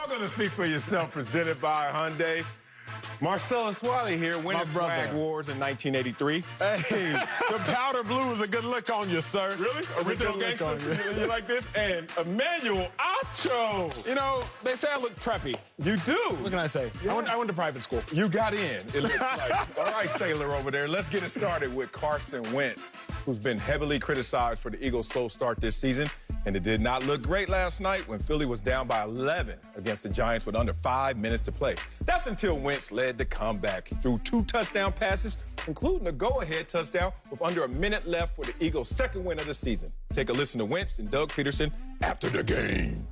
all going to speak for yourself, presented by Hyundai. Marcellus Wiley here, winning Swag Wars in 1983. Hey, the powder blue is a good look on you, sir. Really? Original gangster? You like this? And Emmanuel Acho. You know, they say I look preppy. You do. What can I say? Yeah. I went to private school. You got in, it looks like. All right, Sailor over there. Let's get it started with Carson Wentz, who's been heavily criticized for the Eagles' slow start this season. And it did not look great last night when Philly was down by 11 against the Giants with under 5 minutes to play. That's until Wentz led the comeback. He threw 2 touchdown passes, including a go-ahead touchdown with under a minute left for the Eagles' second win of the season. Take a listen to Wentz and Doug Peterson after the game.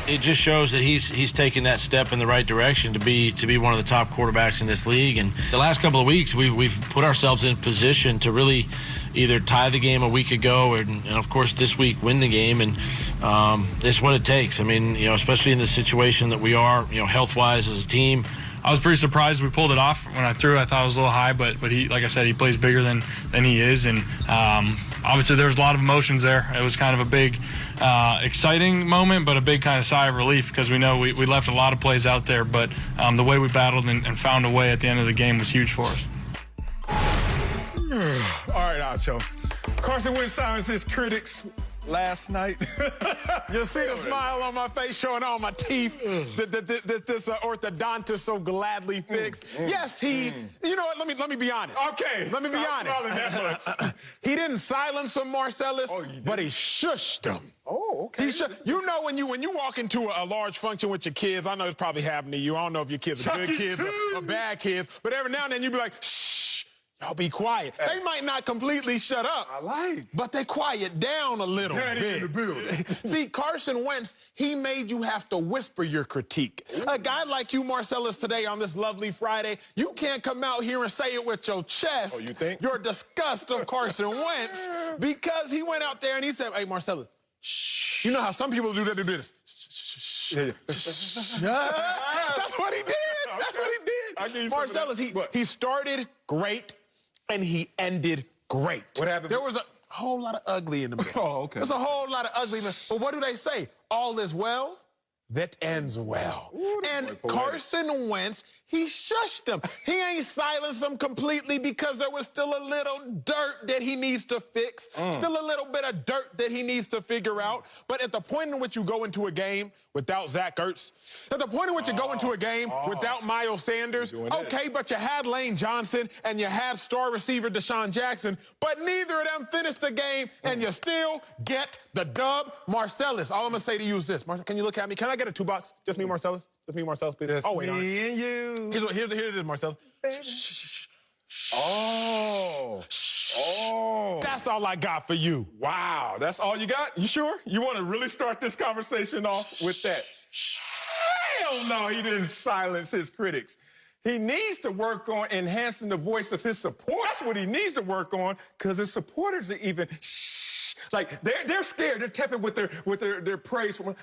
It just shows that he's taking that step in the right direction to be one of the top quarterbacks in this league. And the last couple of weeks, we've put ourselves in position to really either tie the game a week ago and of course, this week win the game. And it's what it takes. I mean, you know, especially in the situation that we are, you know, health-wise as a team. I was pretty surprised we pulled it off. When I threw it, I thought it was a little high, but he, like I said, he plays bigger than he is. And obviously there was a lot of emotions there. It was kind of a big, exciting moment, but a big kind of sigh of relief because we know we left a lot of plays out there, but the way we battled and found a way at the end of the game was huge for us. All right, Acho. Carson Wentz silenced his critics last night. You see the smile on my face showing all my teeth that this orthodontist so gladly fixed. Yes, you know what, let me be honest. Okay. Let me be honest. Smiling that much. He didn't silence him, Marcellus, but he shushed him. Oh, okay. You know, when you walk into a large function with your kids, I know it's probably happened to you. I don't know if your kids are good kids or bad kids, but every now and then you be like, shh. Y'all be quiet. They might not completely shut up. But they quiet down a little bit. In the building. See, Carson Wentz, he made you have to whisper your critique. Ooh. A guy like you, Marcellus, today on this lovely Friday, you can't come out here and say it with your chest. Oh, you think? Your disgust of Carson Wentz, because he went out there and he said, hey, Marcellus, shh. You know how some people do that, do this. That's what he did. That's what he did. Marcellus, he started great. And he ended great. What happened? There was a whole lot of ugly in the middle. Oh, okay. There's a whole lot of ugliness. But what do they say? All is well that ends well. Ooh, and Carson Wentz, he shushed him. He ain't silenced him completely because there was still a little dirt that he needs to fix, still a little bit of dirt that he needs to figure out. But at the point in which you go into a game without Zach Ertz, at the point in which you go into a game without Miles Sanders, okay, but you had Lane Johnson and you had star receiver Deshaun Jackson, but neither of them finished the game, and you still get the dub. Marcellus, all I'm going to say to you is this. Can you look at me? Can I get a 2-box? Just me, Marcellus? Just me, Marcellus, please. Just wait, me and you. Here it is, Marcellus. Oh. That's all I got for you. Wow, that's all you got? You sure? You want to really start this conversation off with that? Hell no, he didn't silence his critics. He needs to work on enhancing the voice of his support. That's what he needs to work on, because his supporters are even like they're scared. They're tepid with their praise from.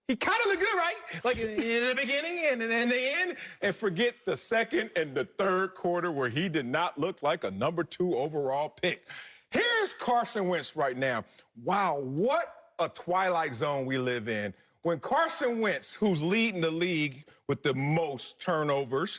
He kind of looked good, right? Like in the beginning and in the end, and forget the second and the third quarter where he did not look like a number 2 overall pick. Here's Carson Wentz right now. Wow, what a twilight zone we live in. When Carson Wentz, who's leading the league with the most turnovers,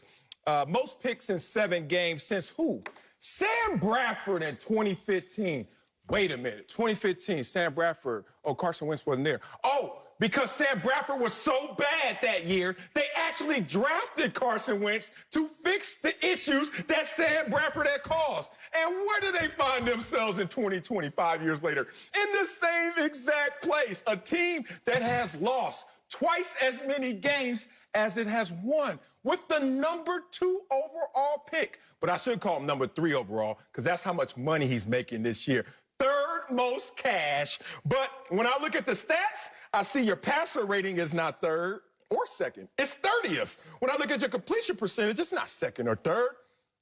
most picks in 7 games since who? Sam Bradford in 2015. Wait a minute, 2015, Sam Bradford. Oh, Carson Wentz wasn't there. Oh, because Sam Bradford was so bad that year, they actually drafted Carson Wentz to fix the issues that Sam Bradford had caused. And where do they find themselves in 2025 years later? In the same exact place, a team that has lost twice as many games as it has won, with the number 2 overall pick. But I should call him number 3 overall, because that's how much money he's making this year. 3rd most cash. But when I look at the stats, I see your passer rating is not 3rd or 2nd. It's 30th. When I look at your completion percentage, it's not 2nd or 3rd.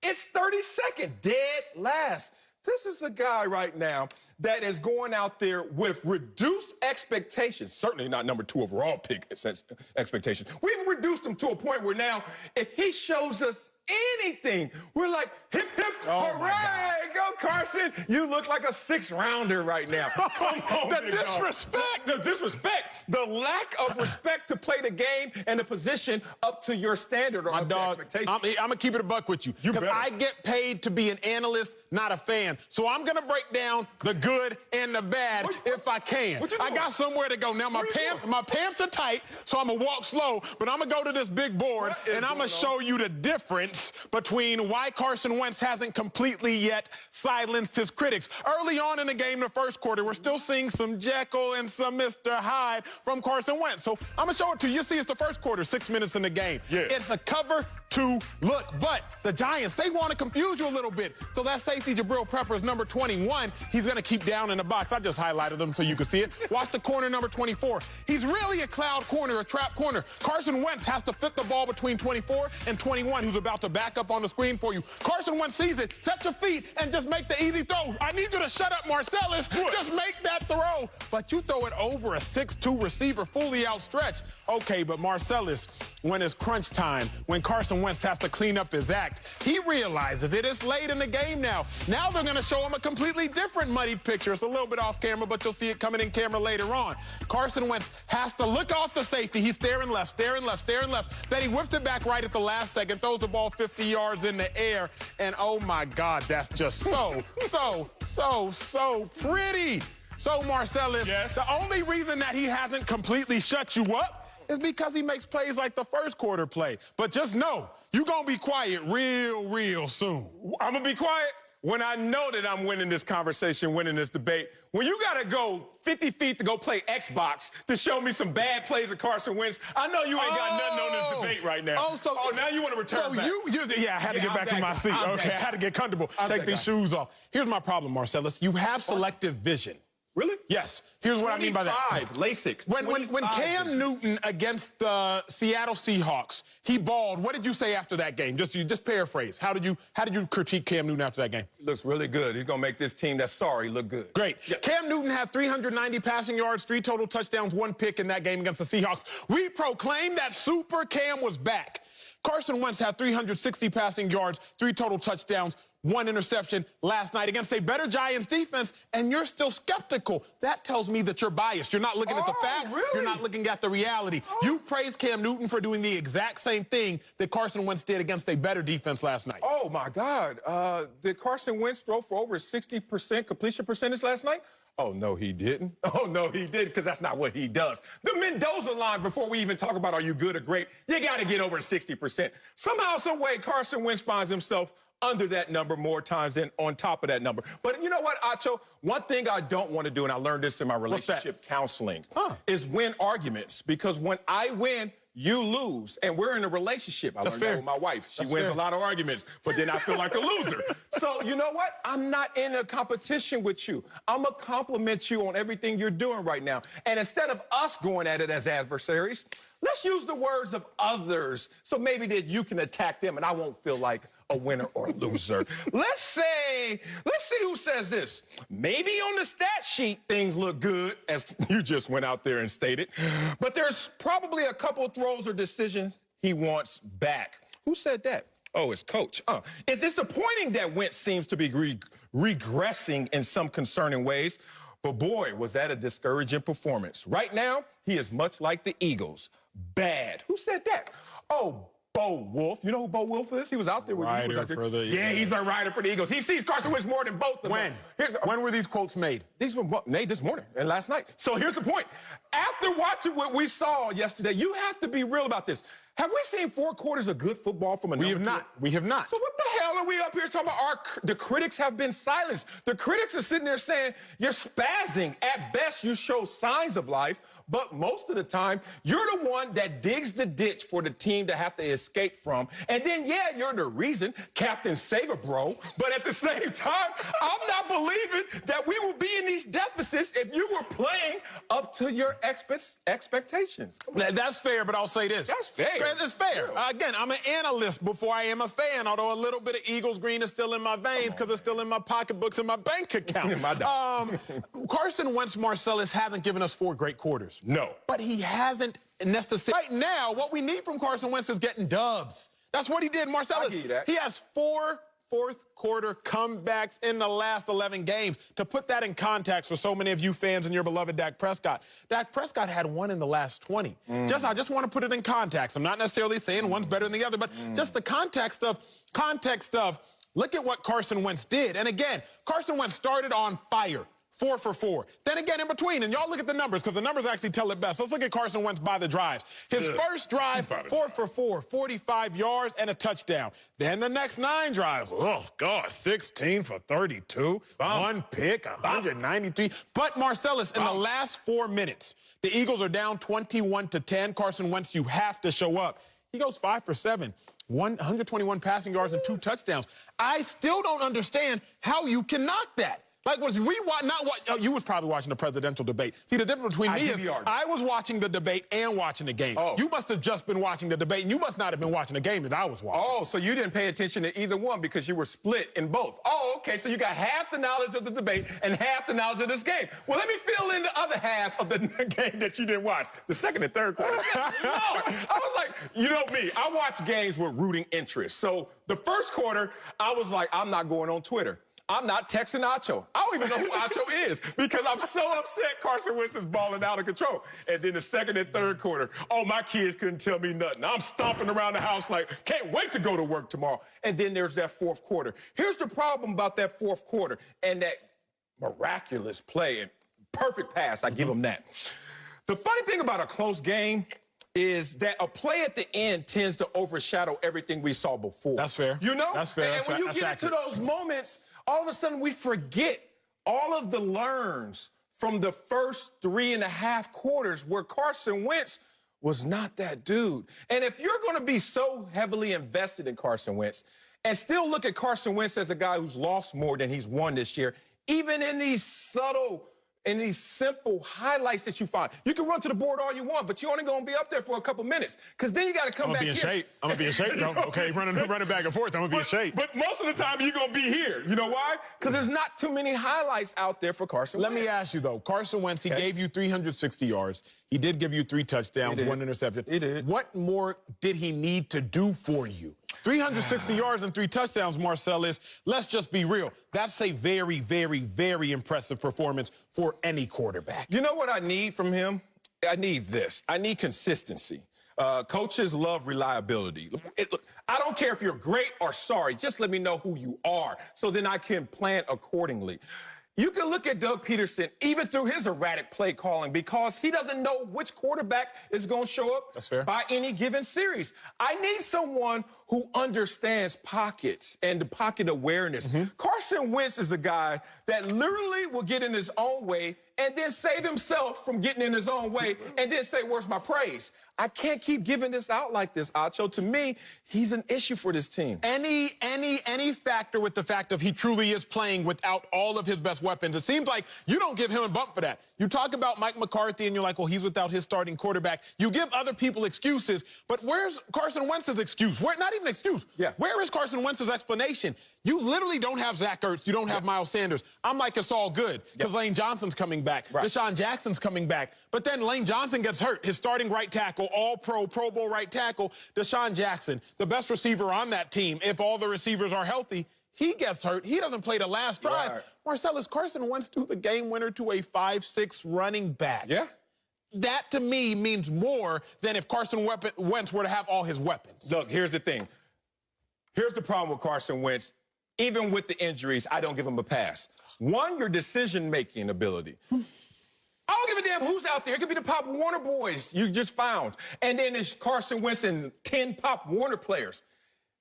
It's 32nd, dead last. This is a guy right now that is going out there with reduced expectations, certainly not number 2 overall pick expectations. We've reduced him to a point where now, if he shows us anything, we're like, hip, hip, hooray, go Carson. You look like a 6th-rounder right now. Come on, the disrespect. The disrespect. The lack of respect to play the game and the position up to your standard or up to expectation. I'm going to keep it a buck with you. Because I get paid to be an analyst, not a fan. So I'm going to break down the good and the bad if I can. I got somewhere to go. Now, my pants are tight, so I'm going to walk slow, but I'm going to go to this big board, and I'm going to show you the difference between why Carson Wentz hasn't completely yet silenced his critics. Early on in the game, the first quarter, we're still seeing some Jekyll and some Mr. Hyde from Carson Wentz. So I'm going to show it to you. You see, it's the first quarter, 6 minutes in the game. Yeah. It's a cover 2 look. But the Giants, they want to confuse you a little bit. So that safety, Jabril Peppers, number 21, he's going to keep down in the box. I just highlighted him so you can see it. Watch the corner, number 24. He's really a cloud corner, a trap corner. Carson Wentz has to fit the ball between 24 and 21, who's about to back up on the screen for you. Carson Wentz sees it. Set your feet and just make the easy throw. I need you to shut up, Marcellus. Just make that throw. But you throw it over a 6'2 receiver, fully outstretched. Okay, but Marcellus, when it's crunch time, when Carson Wentz has to clean up his act, he realizes it is late in the game now. Now they're going to show him a completely different muddy picture. It's a little bit off camera, but you'll see it coming in camera later on. Carson Wentz has to look off the safety. He's staring left, staring left, staring left. Then he whips it back right at the last second, throws the ball 50 yards in the air, and oh my God, that's just so pretty. So, Marcellus, the only reason that he hasn't completely shut you up is because he makes plays like the first quarter play. But just know, you're going to be quiet real soon. I'm going to be quiet when I know that I'm winning this conversation, winning this debate. When you got to go 50 feet to go play Xbox to show me some bad plays of Carson Wentz, I know you ain't got nothing on this debate right now. Now you want to return back. I had to get back to my seat. Okay, I had to get comfortable. Take these shoes off. Here's my problem, Marcellus. You have selective vision. Really? Yes. Here's what I mean by that. LASIK. When Cam Newton against the Seattle Seahawks, he balled. What did you say after that game? Just paraphrase. How did you critique Cam Newton after that game? He looks really good. He's going to make this team that's sorry look good. Great. Yeah. Cam Newton had 390 passing yards, 3 total touchdowns, 1 pick in that game against the Seahawks. We proclaimed that Super Cam was back. Carson Wentz had 360 passing yards, 3 total touchdowns, 1 interception last night against a better Giants defense, and you're still skeptical. That tells me that you're biased. You're not looking at the facts. Really? You're not looking at the reality. You praised Cam Newton for doing the exact same thing that Carson Wentz did against a better defense last night. Oh, my God. Did Carson Wentz throw for over 60% completion percentage last night? Oh, no, he didn't. Oh, no, he didn't, because that's not what he does. The Mendoza line, before we even talk about are you good or great, you got to get over 60%. Somehow, some way, Carson Wentz finds himself under that number more times than on top of that number. But you know what, Acho? One thing I don't want to do, and I learned this in my relationship counseling, is win arguments. Because when I win, you lose. And we're in a relationship. I learned that with my wife. She wins a lot of arguments, but then I feel like a loser. So you know what? I'm not in a competition with you. I'm going to compliment you on everything you're doing right now. And instead of us going at it as adversaries, let's use the words of others so maybe that you can attack them and I won't feel like a winner or a loser. Let's see who says this. Maybe on the stat sheet, things look good, as you just went out there and stated, but there's probably a couple throws or decisions he wants back. Who said that? Oh, it's Coach. It's disappointing that Wentz seems to be regressing in some concerning ways, but boy, was that a discouraging performance. Right now, he is much like the Eagles. Bad. Who said that? Oh, Bo Wolf. You know who Bo Wolf is? He was out there with the Eagles. Yeah, he's a writer for the Eagles. He sees Carson Wentz more than both of them. When were these quotes made? These were made this morning and last night. So here's the point. After watching what we saw yesterday, you have to be real about this. Have we seen 4 quarters of good football from a number 2? We have not. So what the hell are we up here talking about? The critics have been silenced. The critics are sitting there saying, you're spazzing. At best, you show signs of life, but most of the time, you're the one that digs the ditch for the team to have to escape from. And then, yeah, you're the reason, Captain Save-A-Bro, but at the same time, I'm not believing that we will be in these deficits if you were playing up to your expectations. That's fair, but I'll say this. That's fair. It's fair. Again, I'm an analyst before I am a fan, although a little bit of Eagles green is still in my veins because it's still in my pocketbooks and my bank account. Carson Wentz, Marcellus, hasn't given us 4 great quarters. No. But he hasn't necessarily. Right now, what we need from Carson Wentz is getting dubs. That's what he did, Marcellus. He has 4 fourth-quarter comebacks in the last 11 games. To put that in context for so many of you fans and your beloved Dak Prescott had 1 in the last 20. I just want to put it in context. I'm not necessarily saying one's better than the other, but just the context of look at what Carson Wentz did. And again, Carson Wentz started on fire. 4 for 4. Then again, in between, and y'all look at the numbers because the numbers actually tell it best. Let's look at Carson Wentz by the drives. His first drive, 4 for 4, 45 yards and a touchdown. Then the next 9 drives, 16 for 32, 1 pick, 193. But Marcellus, in the last 4 minutes, the Eagles are down 21-10. Carson Wentz, you have to show up. He goes 5 for 7. 121 passing yards and 2 touchdowns. I still don't understand how you can knock that. Like, you was probably watching the presidential debate. See, the difference between me is I was watching the debate and watching the game. You must have just been watching the debate, and you must not have been watching the game that I was watching. Oh, so you didn't pay attention to either one because you were split in both. Oh, okay, so you got half the knowledge of the debate and half the knowledge of this game. Well, let me fill in the other half of the game that you didn't watch, the second and third quarter. I was like, you know me, I watch games with rooting interest. So the first quarter, I was like, I'm not going on Twitter. I'm not texting Acho. I don't even know who Acho is because I'm so upset Carson Wentz is balling out of control. And then the second and third quarter, my kids couldn't tell me nothing. I'm stomping around the house like, can't wait to go to work tomorrow. And then there's that fourth quarter. Here's the problem about that fourth quarter and that miraculous play and perfect pass. I give him that. The funny thing about a close game is that a play at the end tends to overshadow everything we saw before. That's fair. You know? That's fair. And when you get into those moments, all of a sudden we forget all of the learns from the first 3.5 quarters where Carson Wentz was not that dude. And if you're going to be so heavily invested in Carson Wentz and still look at Carson Wentz as a guy who's lost more than he's won this year, even in these subtle and these simple highlights that you find. You can run to the board all you want, but you're only going to be up there for a couple minutes because then you got to come back here. I'm going to be in shape, though. Okay, running back and forth, I'm going to be in shape. But most of the time, you're going to be here. You know why? Because there's not too many highlights out there for Carson Wentz. Let me ask you, though. Carson Wentz, he gave you 360 yards. He did give you 3 touchdowns, 1 interception. He did. What more did he need to do for you? 360 yards and 3 touchdowns, Marcellus. Let's just be real. That's a very, very, very impressive performance for any quarterback. You know what I need from him? I need this. I need consistency. Coaches love reliability. I don't care if you're great or sorry. Just let me know who you are so then I can plan accordingly. You can look at Doug Peterson, even through his erratic play calling, because he doesn't know which quarterback is going to show up by any given series. I need someone who understands pockets and the pocket awareness. Carson Wentz is a guy that literally will get in his own way and then save himself from getting in his own way and then say, where's my praise? I can't keep giving this out like this, Acho. To me, he's an issue for this team. Any factor with the fact of he truly is playing without all of his best weapons. It seems like you don't give him a bump for that. You talk about Mike McCarthy and you're like, well, he's without his starting quarterback. You give other people excuses, but where's Carson Wentz's excuse? Not even excuse. Where is Carson Wentz's explanation? You literally don't have Zach Ertz. You don't have Miles Sanders. I'm like, it's all good because Lane Johnson's coming back. Deshaun Jackson's coming back. But then Lane Johnson gets hurt. His starting right tackle, all-pro, Pro Bowl right tackle, Deshaun Jackson, the best receiver on that team, if all the receivers are healthy, he gets hurt. He doesn't play the last drive. Marcellus, Carson Wentz threw the game winner to a 5'6" running back. That, to me, means more than if Carson Wentz were to have all his weapons. Look, here's the thing. Here's the problem with Carson Wentz. Even with the injuries, I don't give him a pass. One, your decision-making ability. I don't give a damn who's out there. It could be the Pop Warner boys you just found. And then there's Carson Wentz and 10 Pop Warner players.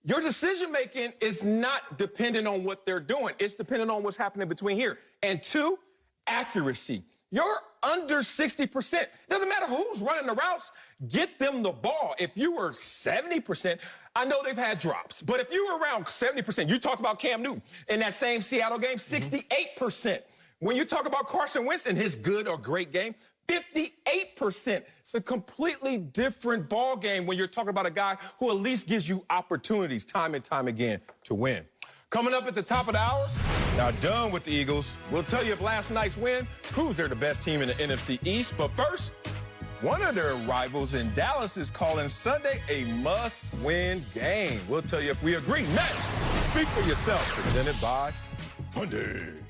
Your decision-making is not dependent on what they're doing. It's dependent on what's happening between here. And 2, accuracy. You're under 60%. Doesn't matter who's running the routes, get them the ball. If you were 70%, I know they've had drops, but if you were around 70%, you talked about Cam Newton in that same Seattle game, 68%. When you talk about Carson Wentz in his good or great game, 58%. It's a completely different ball game when you're talking about a guy who at least gives you opportunities time and time again to win. Coming up at the top of the hour, now done with the Eagles. We'll tell you if last night's win proves they're the best team in the NFC East. But first, one of their rivals in Dallas is calling Sunday a must-win game. We'll tell you if we agree next. Speak for yourself, presented by Hyundai.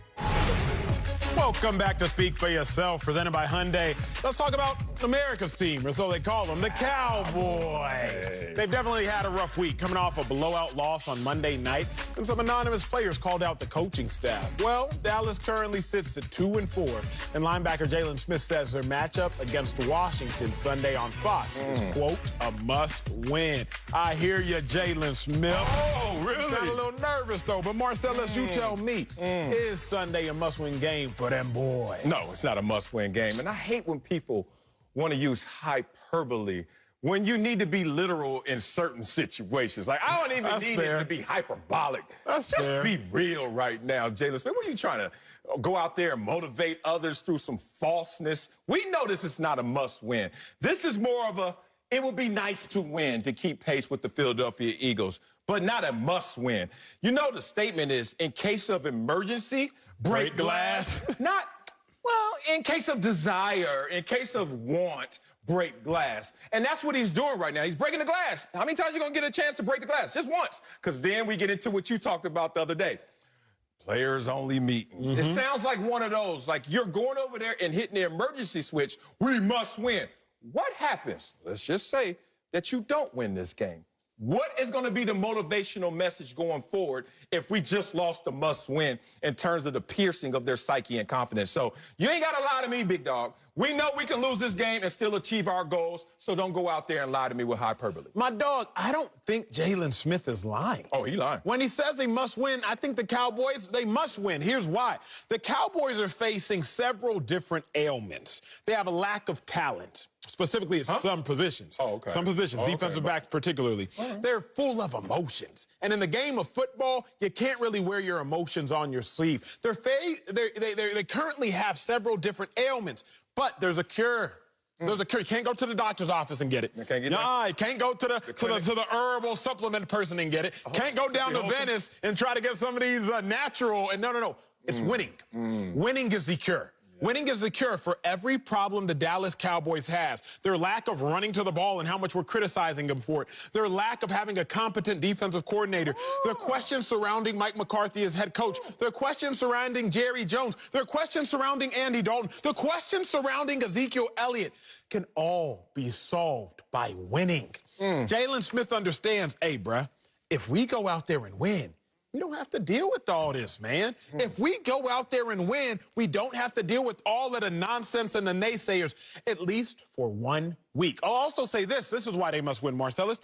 Welcome back to Speak for Yourself, presented by Hyundai. Let's talk about America's team, or so they call them, the Cowboys. They've definitely had a rough week, coming off a blowout loss on Monday night, and some anonymous players called out the coaching staff. Well, Dallas currently sits at 2-4, and linebacker Jalen Smith says their matchup against Washington Sunday on Fox is, quote, a must-win. I hear you, Jalen Smith. Oh, really? You sound a little nervous, though, but Marcellus, you tell me, is Sunday a must-win game for them boys? No, it's not a must-win game. And I hate when people want to use hyperbole when you need to be literal in certain situations. Like, I don't even need it to be hyperbolic. Just be real right now, Jalen Smith. What are you trying to go out there and motivate others through some falseness? We know this is not a must-win. This is more of a, it would be nice to win to keep pace with the Philadelphia Eagles, but not a must-win. You know the statement is, in case of emergency, break glass. Not, well, in case of desire, in case of want, break glass. And that's what he's doing right now. He's breaking the glass. How many times are you going to get a chance to break the glass? Just once. Because then we get into what you talked about the other day. Players-only meetings. It sounds like one of those. Like you're going over there and hitting the emergency switch. We must win. What happens? Let's just say that you don't win this game. What is going to be the motivational message going forward if we just lost a must-win in terms of the piercing of their psyche and confidence? So you ain't got to lie to me, big dog. We know we can lose this game and still achieve our goals, so don't go out there and lie to me with hyperbole. My dog, I don't think Jalen Smith is lying. Oh, he lying. When he says they must win, I think the Cowboys, they must win. Here's why. The Cowboys are facing several different ailments. They have a lack of talent. Specifically at some positions. Oh, okay. Some positions, defensive backs particularly. They're full of emotions. And in the game of football, you can't really wear your emotions on your sleeve. They currently have several different ailments, but there's a cure. There's a cure. You can't go to the doctor's office and get it. You can't go to the herbal supplement person and get it. Can't go down to Venice and try to get some of these natural. And no. It's winning. Winning is the cure. Winning is the cure for every problem the Dallas Cowboys has. Their lack of running to the ball and how much we're criticizing them for it. Their lack of having a competent defensive coordinator. Their questions surrounding Mike McCarthy as head coach. Their questions surrounding Jerry Jones. Their questions surrounding Andy Dalton. The questions surrounding Ezekiel Elliott can all be solved by winning. Jalen Smith understands, hey, bruh, if we go out there and win, we don't have to deal with all this, man. If we go out there and win, we don't have to deal with all of the nonsense and the naysayers, at least for 1 week. I'll also say this. This is why they must win, Marcellus.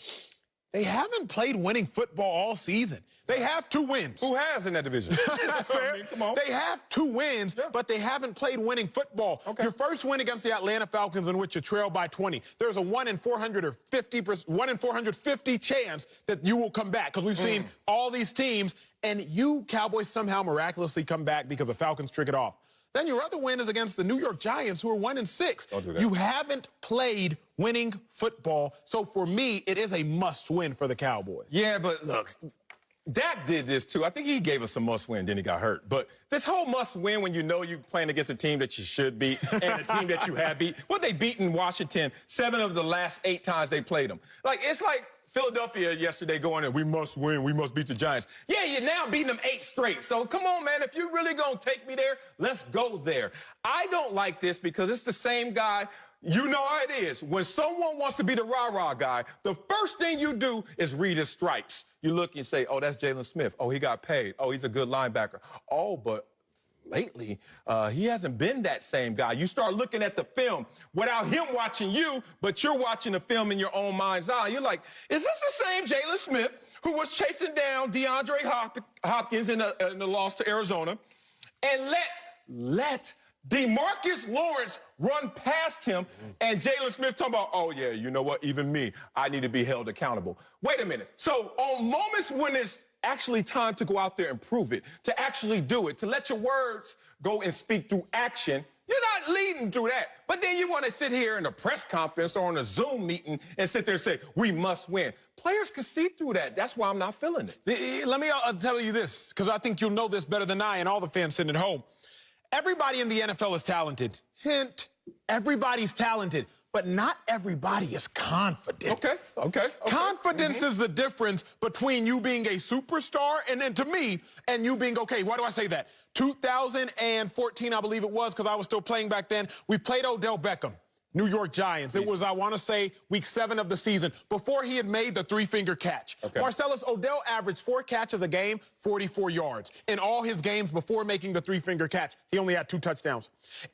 They haven't played winning football all season. They have 2 wins. Who has in that division? That's fair. I mean, come on. They have 2 wins, but they haven't played winning football. Your first win against the Atlanta Falcons, in which you trail by 20. There's a 1 in 450 chance that you will come back, because we've seen all these teams, and you, Cowboys, somehow miraculously come back because the Falcons trick it off. Then your other win is against the New York Giants, who are 1 in 6. Don't do that. You haven't played winning football, so for me, it is a must-win for the Cowboys. Yeah, but look, Dak did this too. I think he gave us a must-win, then he got hurt. But this whole must-win when you know you're playing against a team that you should beat and a team that you have beat. What they beat in Washington 7 of the last 8 times they played them. Like, it's like Philadelphia yesterday going in, we must win, we must beat the Giants. Yeah, you're now beating them 8 straight. So come on, man, if you're really going to take me there, let's go there. I don't like this because it's the same guy. You know how it is. When someone wants to be the rah-rah guy, the first thing you do is read his stripes. You look and say, oh, that's Jalen Smith. Oh, he got paid. Oh, he's a good linebacker. Oh, but lately, he hasn't been that same guy. You start looking at the film without him watching you, but you're watching the film in your own mind's eye. You're like, is this the same Jalen Smith who was chasing down DeAndre Hopkins in the loss to Arizona and let DeMarcus Lawrence run past him, and Jalen Smith talking about, oh, yeah, you know what, even me, I need to be held accountable. Wait a minute. So on moments when it's actually time to go out there and prove it, to actually do it, to let your words go and speak through action, You're not leading through that. But then you want to sit here in a press conference or on a Zoom meeting and sit there and say, we must win. Players can see through that. That's why I'm not feeling it. Let me tell you this, because I think you'll know this better than I and all the fans sitting at home. Everybody in the NFL is talented. Hint, everybody's talented. But not everybody is confident. Okay. Confidence is the difference between you being a superstar and to me, and you being, okay, why do I say that? 2014, I believe it was, because I was still playing back then. We played Odell Beckham, New York Giants. It was, I want to say, week 7 of the season, before he had made the 3-finger catch. Marcellus, Odell averaged 4 catches a game, 44 yards. In all his games before making the 3-finger catch, he only had 2 touchdowns.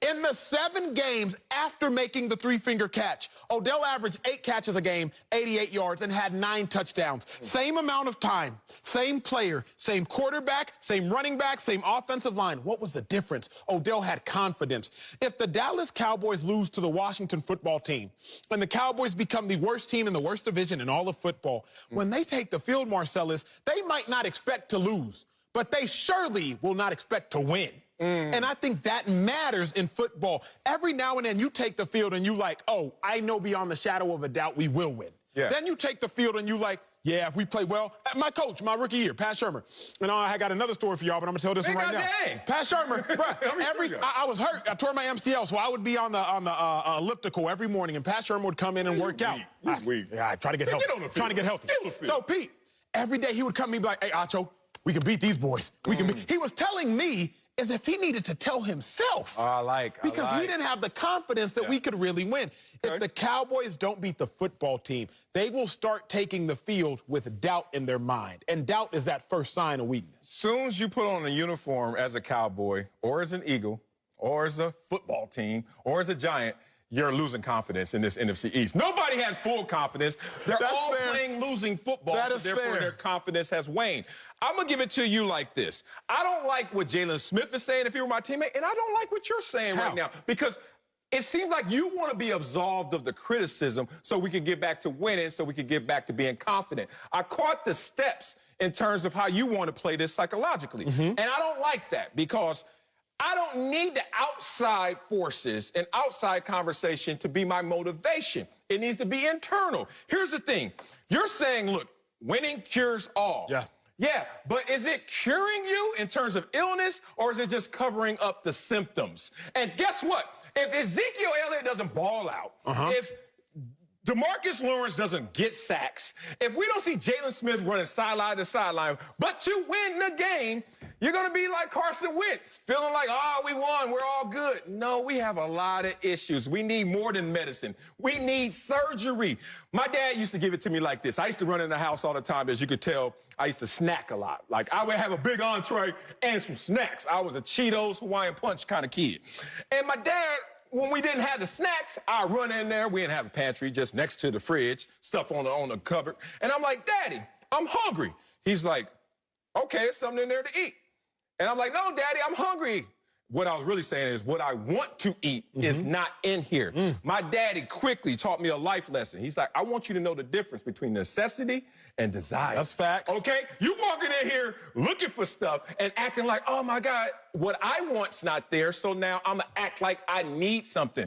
In the 7 games after making the 3-finger catch, Odell averaged 8 catches a game, 88 yards, and had 9 touchdowns. Same amount of time, same player, same quarterback, same running back, same offensive line. What was the difference? Odell had confidence. If the Dallas Cowboys lose to the Washington football team and the Cowboys become the worst team in the worst division in all of football, when they take the field, Marcellus, they might not expect to lose, but they surely will not expect to win. And I think that matters in football. Every now and then you take the field and you like, oh, I know beyond the shadow of a doubt we will win. Then you take the field and you like, yeah, if we play well. My coach, my rookie year, Pat Shermer. And I got another story for y'all, but I'm going to tell this one right now. Pat Shermer, bro, I was hurt. I tore my MCL, so I would be on the elliptical every morning, and Pat Shermer would come in and work out. I try to get healthy. Trying to get healthy. So, Pete, every day he would come to me and be like, hey, Acho, we can beat these boys. He was telling me as if he needed to tell himself. Because he didn't have the confidence that we could really win. If the Cowboys don't beat the football team, they will start taking the field with doubt in their mind. And doubt is that first sign of weakness. Soon as you put on a uniform as a Cowboy or as an Eagle or as a football team or as a Giant, you're losing confidence in this NFC East. Nobody has full confidence. They're all playing losing football, so therefore their confidence has waned. I'm going to give it to you like this. I don't like what Jalen Smith is saying if he were my teammate, and I don't like what you're saying right now, because it seems like you want to be absolved of the criticism so we can get back to winning, so we can get back to being confident. I caught the steps in terms of how you want to play this psychologically, and I don't like that, because I don't need the outside forces and outside conversation to be my motivation. It needs to be internal. Here's the thing. You're saying, look, winning cures all. Yeah, but is it curing you in terms of illness, or is it just covering up the symptoms? And guess what? If Ezekiel Elliott doesn't ball out, if DeMarcus Lawrence doesn't get sacks, if we don't see Jalen Smith running sideline to sideline, but you win the game, you're going to be like Carson Wentz, feeling like, oh, we won, we're all good. No, we have a lot of issues. We need more than medicine. We need surgery. My dad used to give it to me like this. I used to run in the house all the time. As you could tell, I used to snack a lot. Like, I would have a big entree and some snacks. I was a Cheetos, Hawaiian Punch kind of kid. And my dad, when we didn't have the snacks, I'd run in there. We didn't have a pantry, just next to the fridge, stuff on the cupboard. And I'm like, Daddy, I'm hungry. He's like, okay, there's something in there to eat. And I'm like, no, Daddy, I'm hungry. What I was really saying is what I want to eat is not in here. My daddy quickly taught me a life lesson. He's like, I want you to know the difference between necessity and desire. That's facts. Okay? You walking in here looking for stuff and acting like, oh, my God, what I want's not there, so now I'm going to act like I need something.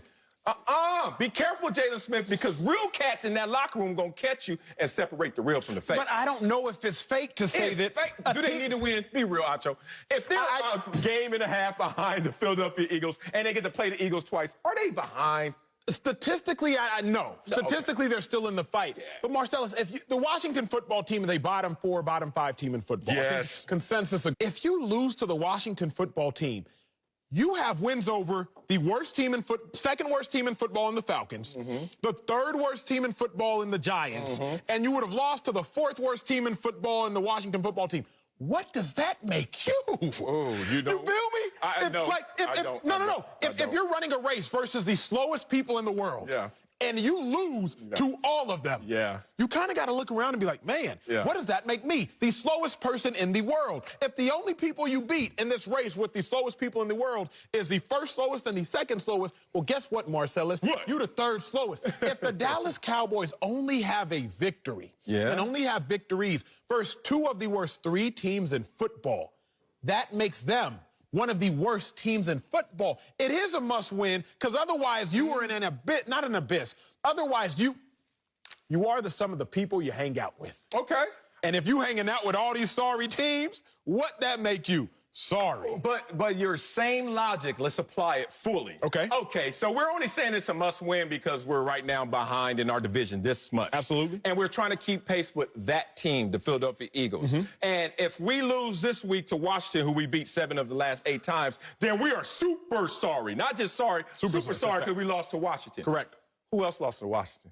Be careful, Jalen Smith, because real cats in that locker room going to catch you and separate the real from the fake. But I don't know if it's fake to say that. Fake. Do they need to win? Be real, Acho. If they're a game and a half behind the Philadelphia Eagles and they get to play the Eagles twice, are they behind? Statistically, I know. Statistically, they're still in the fight. But, Marcellus, the Washington football team is a bottom 4, bottom 5 team in football. Yes. Consensus. If you lose to the Washington football team, you have wins over the worst team in second worst team in football in the Falcons, the third worst team in football in the Giants, and you would have lost to the 4th worst team in football in the Washington football team. What does that make you? Whoa, you feel me? I don't. No. If you're running a race versus the slowest people in the world, and you lose to all of them, you kind of got to look around and be like, man, what does that make me? The slowest person in the world. If the only people you beat in this race with the slowest people in the world is the first slowest and the second slowest, well, guess what, Marcellus? You're the third slowest. If the Dallas Cowboys only have a victory and only have victories versus 2 of the worst 3 teams in football, that makes them one of the worst teams in football. It is a must-win because otherwise you are in an abyss, not an abyss. Otherwise you are the sum of the people you hang out with. Okay. And if you hanging out with all these sorry teams, what that make you? Sorry. But your same logic, let's apply it fully. Okay. Okay, so we're only saying it's a must-win because we're right now behind in our division this much. Absolutely. And we're trying to keep pace with that team, the Philadelphia Eagles. And if we lose this week to Washington, who we beat 7 of the last 8 times, then we are super sorry. Not just sorry, super sorry because we lost to Washington. Correct. Who else lost to Washington?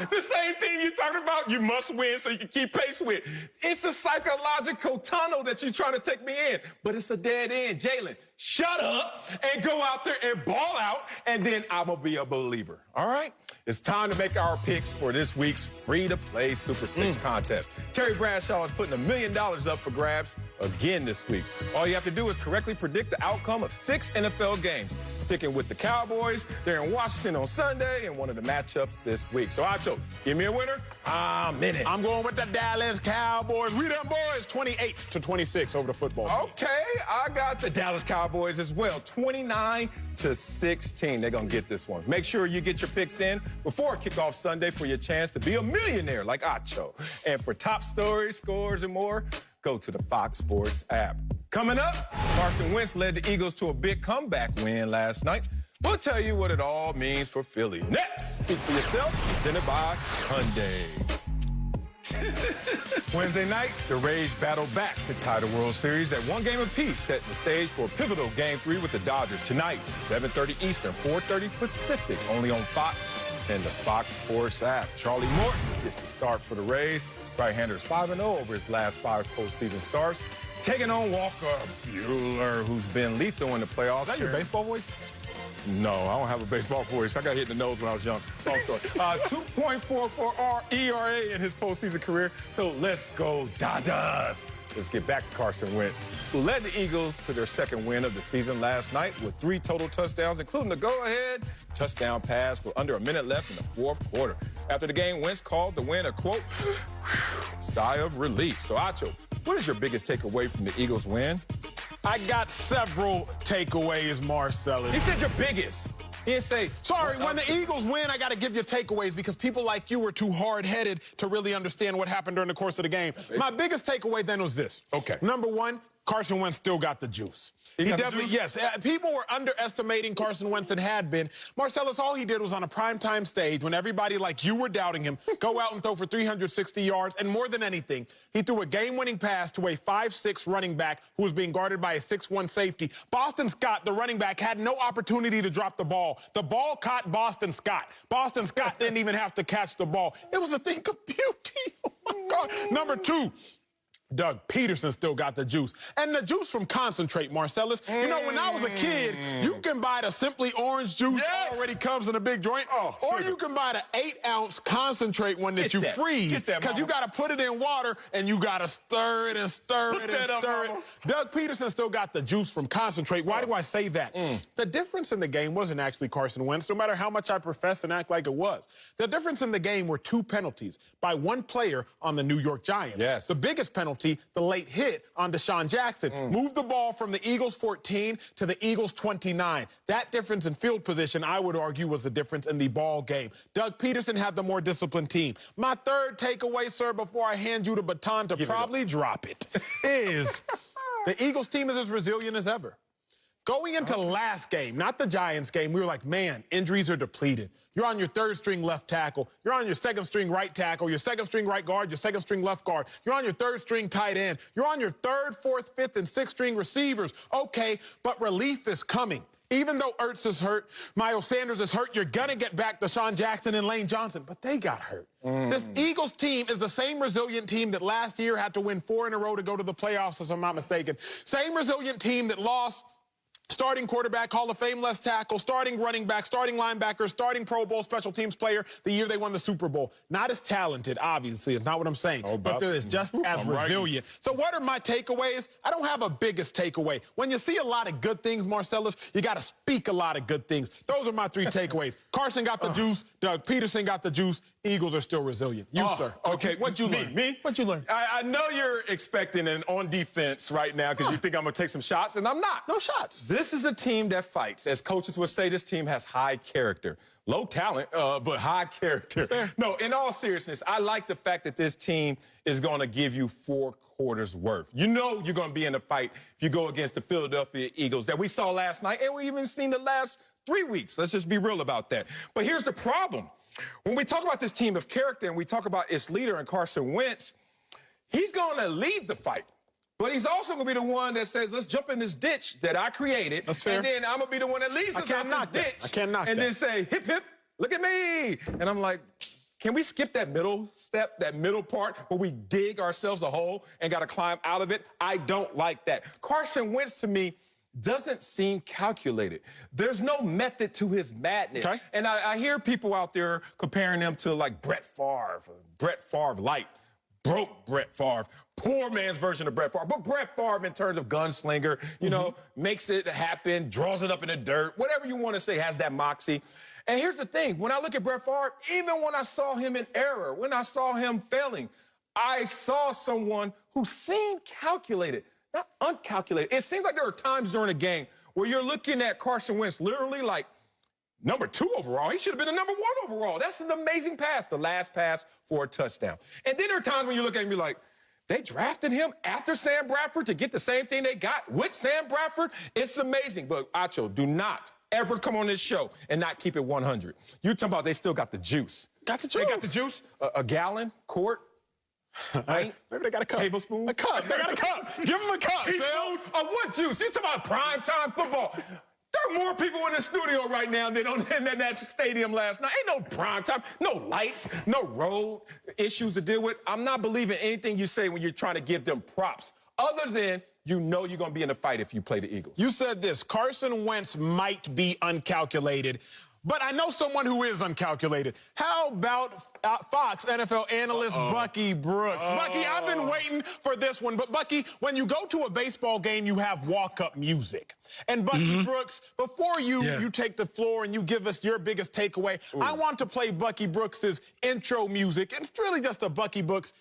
The same team you're talking about, you must win so you can keep pace with. It's a psychological tunnel that you're trying to take me in, but it's a dead end. Jalen, shut up and go out there and ball out, and then I'm going to be a believer. All right? It's time to make our picks for this week's free-to-play Super 6 contest. Terry Bradshaw is putting $1 million up for grabs again this week. All you have to do is correctly predict the outcome of 6 NFL games. Sticking with the Cowboys, they're in Washington on Sunday and one of the matchups this week. So, Acho, give me a winner. I'm in it. I'm going with the Dallas Cowboys. We them boys, 28-26 over the football team. Okay, I got the Dallas Cowboys as well, 29-16. They're going to get this one. Make sure you get your picks in before kickoff Sunday for your chance to be a millionaire like Acho. And for top stories, scores, and more, go to the Fox Sports app. Coming up, Carson Wentz led the Eagles to a big comeback win last night. We'll tell you what it all means for Philly. Next, speak for yourself, presented by Hyundai. Wednesday night, the Rays battled back to tie the World Series at 1 game apiece, setting the stage for a pivotal Game 3 with the Dodgers tonight, 7:30 Eastern, 4:30 Pacific, only on Fox and the Fox Sports app. Charlie Morton gets the start for the Rays. Right-hander is 5-0 over his last 5 postseason starts, taking on Walker Buehler, who's been lethal in the playoffs. Is that your baseball voice? No, I don't have a baseball voice. I got hit in the nose when I was young. Long story. 2.44 ERA in his postseason career. So let's go Dodgers. Let's get back to Carson Wentz, who led the Eagles to their second win of the season last night with 3 total touchdowns, including the go-ahead touchdown pass with under a minute left in the 4th quarter. After the game, Wentz called the win a, quote, sigh of relief. So, Acho, what is your biggest takeaway from the Eagles' win? I got several takeaways, Marcellus. He said your biggest. He didn't say... Sorry, when the Eagles win, I got to give you takeaways because people like you were too hard-headed to really understand what happened during the course of the game. My biggest takeaway then was this. Okay. Number 1, Carson Wentz still got the juice. He definitely, yes. People were underestimating Carson Wentz and had been. Marcellus, all he did was on a primetime stage when everybody like you were doubting him, go out and throw for 360 yards. And more than anything, he threw a game-winning pass to a 5'6" running back who was being guarded by a 6'1" safety. Boston Scott, the running back, had no opportunity to drop the ball. The ball caught Boston Scott. Boston Scott didn't even have to catch the ball. It was a thing of beauty. Oh, my God. Number 2. Doug Peterson still got the juice. And the juice from concentrate, Marcellus. You know, when I was a kid, you can buy the Simply Orange juice already comes in a big joint. Or you can buy the 8-ounce concentrate one that you freeze. Because you got to put it in water and you got to stir it and stir it and stir it. Doug Peterson still got the juice from concentrate. Why do I say that? The difference in the game wasn't actually Carson Wentz, no matter how much I profess and act like it was. The difference in the game were 2 penalties by 1 player on the New York Giants. Yes. The biggest penalty, the late hit on Deshaun Jackson, moved the ball from the Eagles 14 to the Eagles 29. That difference in field position, I would argue, was the difference in the ball game. Doug Peterson had the more disciplined team. My third takeaway, sir, before I hand you the baton to probably drop it, is the Eagles team is as resilient as ever. Going into last game, not the Giants game, we were like, man, injuries are depleted. You're on your 3rd string left tackle. You're on your 2nd string right tackle, your 2nd string right guard, your 2nd string left guard. You're on your 3rd string tight end. You're on your 3rd, 4th, 5th, and 6th string receivers. Okay, but relief is coming. Even though Ertz is hurt, Miles Sanders is hurt, you're going to get back Deshaun Jackson and Lane Johnson. But they got hurt. This Eagles team is the same resilient team that last year had to win 4 in a row to go to the playoffs, if I'm not mistaken. Same resilient team that lost starting quarterback, Hall of Fame left tackle, starting running back, starting linebacker, starting Pro Bowl special teams player the year they won the Super Bowl. Not as talented, obviously. It's not what I'm saying. But they're just as resilient. So what are my takeaways? I don't have a biggest takeaway. When you see a lot of good things, Marcellus, you got to speak a lot of good things. Those are my 3 takeaways. Carson got the juice. Doug Peterson got the juice. Eagles are still resilient. You, sir. Okay. What'd you learn? Me? What'd you learn? I know you're expecting an on defense right now because you think I'm going to take some shots, and I'm not. No shots. This is a team that fights. As coaches would say, this team has high character. Low talent, but high character. Fair. No, in all seriousness, I like the fact that this team is going to give you 4 quarters worth. You know you're going to be in a fight if you go against the Philadelphia Eagles that we saw last night, and we even seen the last 3 weeks. Let's just be real about that. But here's the problem. When we talk about this team of character and we talk about its leader in Carson Wentz, he's going to lead the fight. But he's also going to be the one that says, let's jump in this ditch that I created. That's fair. And then I'm going to be the one that leads us out this ditch. I can't knock that. And then say, hip, hip, look at me. And I'm like, can we skip that middle step, that middle part where we dig ourselves a hole and got to climb out of it? I don't like that. Carson Wentz, to me, doesn't seem calculated. There's no method to his madness. Okay. And I hear people out there comparing him to like Brett Favre light, broke Brett Favre, poor man's version of Brett Favre. But Brett Favre in terms of gunslinger, you know, makes it happen, draws it up in the dirt, whatever you want to say, has that moxie. And here's the thing, when I look at Brett Favre, even when I saw him in error, when I saw him failing, I saw someone who seemed calculated. Not uncalculated. It seems like there are times during a game where you're looking at Carson Wentz literally like number 2 overall. He should have been a number 1 overall. That's an amazing pass, the last pass for a touchdown. And then there are times when you look at him and be like, they drafted him after Sam Bradford to get the same thing they got with Sam Bradford. It's amazing. But, Acho, do not ever come on this show and not keep it 100. You're talking about they still got the juice. Got the juice. They got the juice, a gallon, quart. Right? Maybe they got a cup. Tablespoon? A cup. They got a cup. Give them a cup, Teaspoon? What juice? You talking about primetime football. There are more people in the studio right now than in that stadium last night. Ain't no primetime, no lights, no road issues to deal with. I'm not believing anything you say when you're trying to give them props, other than you know you're going to be in a fight if you play the Eagles. You said this, Carson Wentz might be uncalculated, but I know someone who is uncalculated. How about Fox NFL analyst Bucky Brooks? Bucky, I've been waiting for this one. But, Bucky, when you go to a baseball game, you have walk-up music. And, Bucky Brooks, before you take the floor and you give us your biggest takeaway, I want to play Bucky Brooks' intro music. It's really just a Bucky Brooks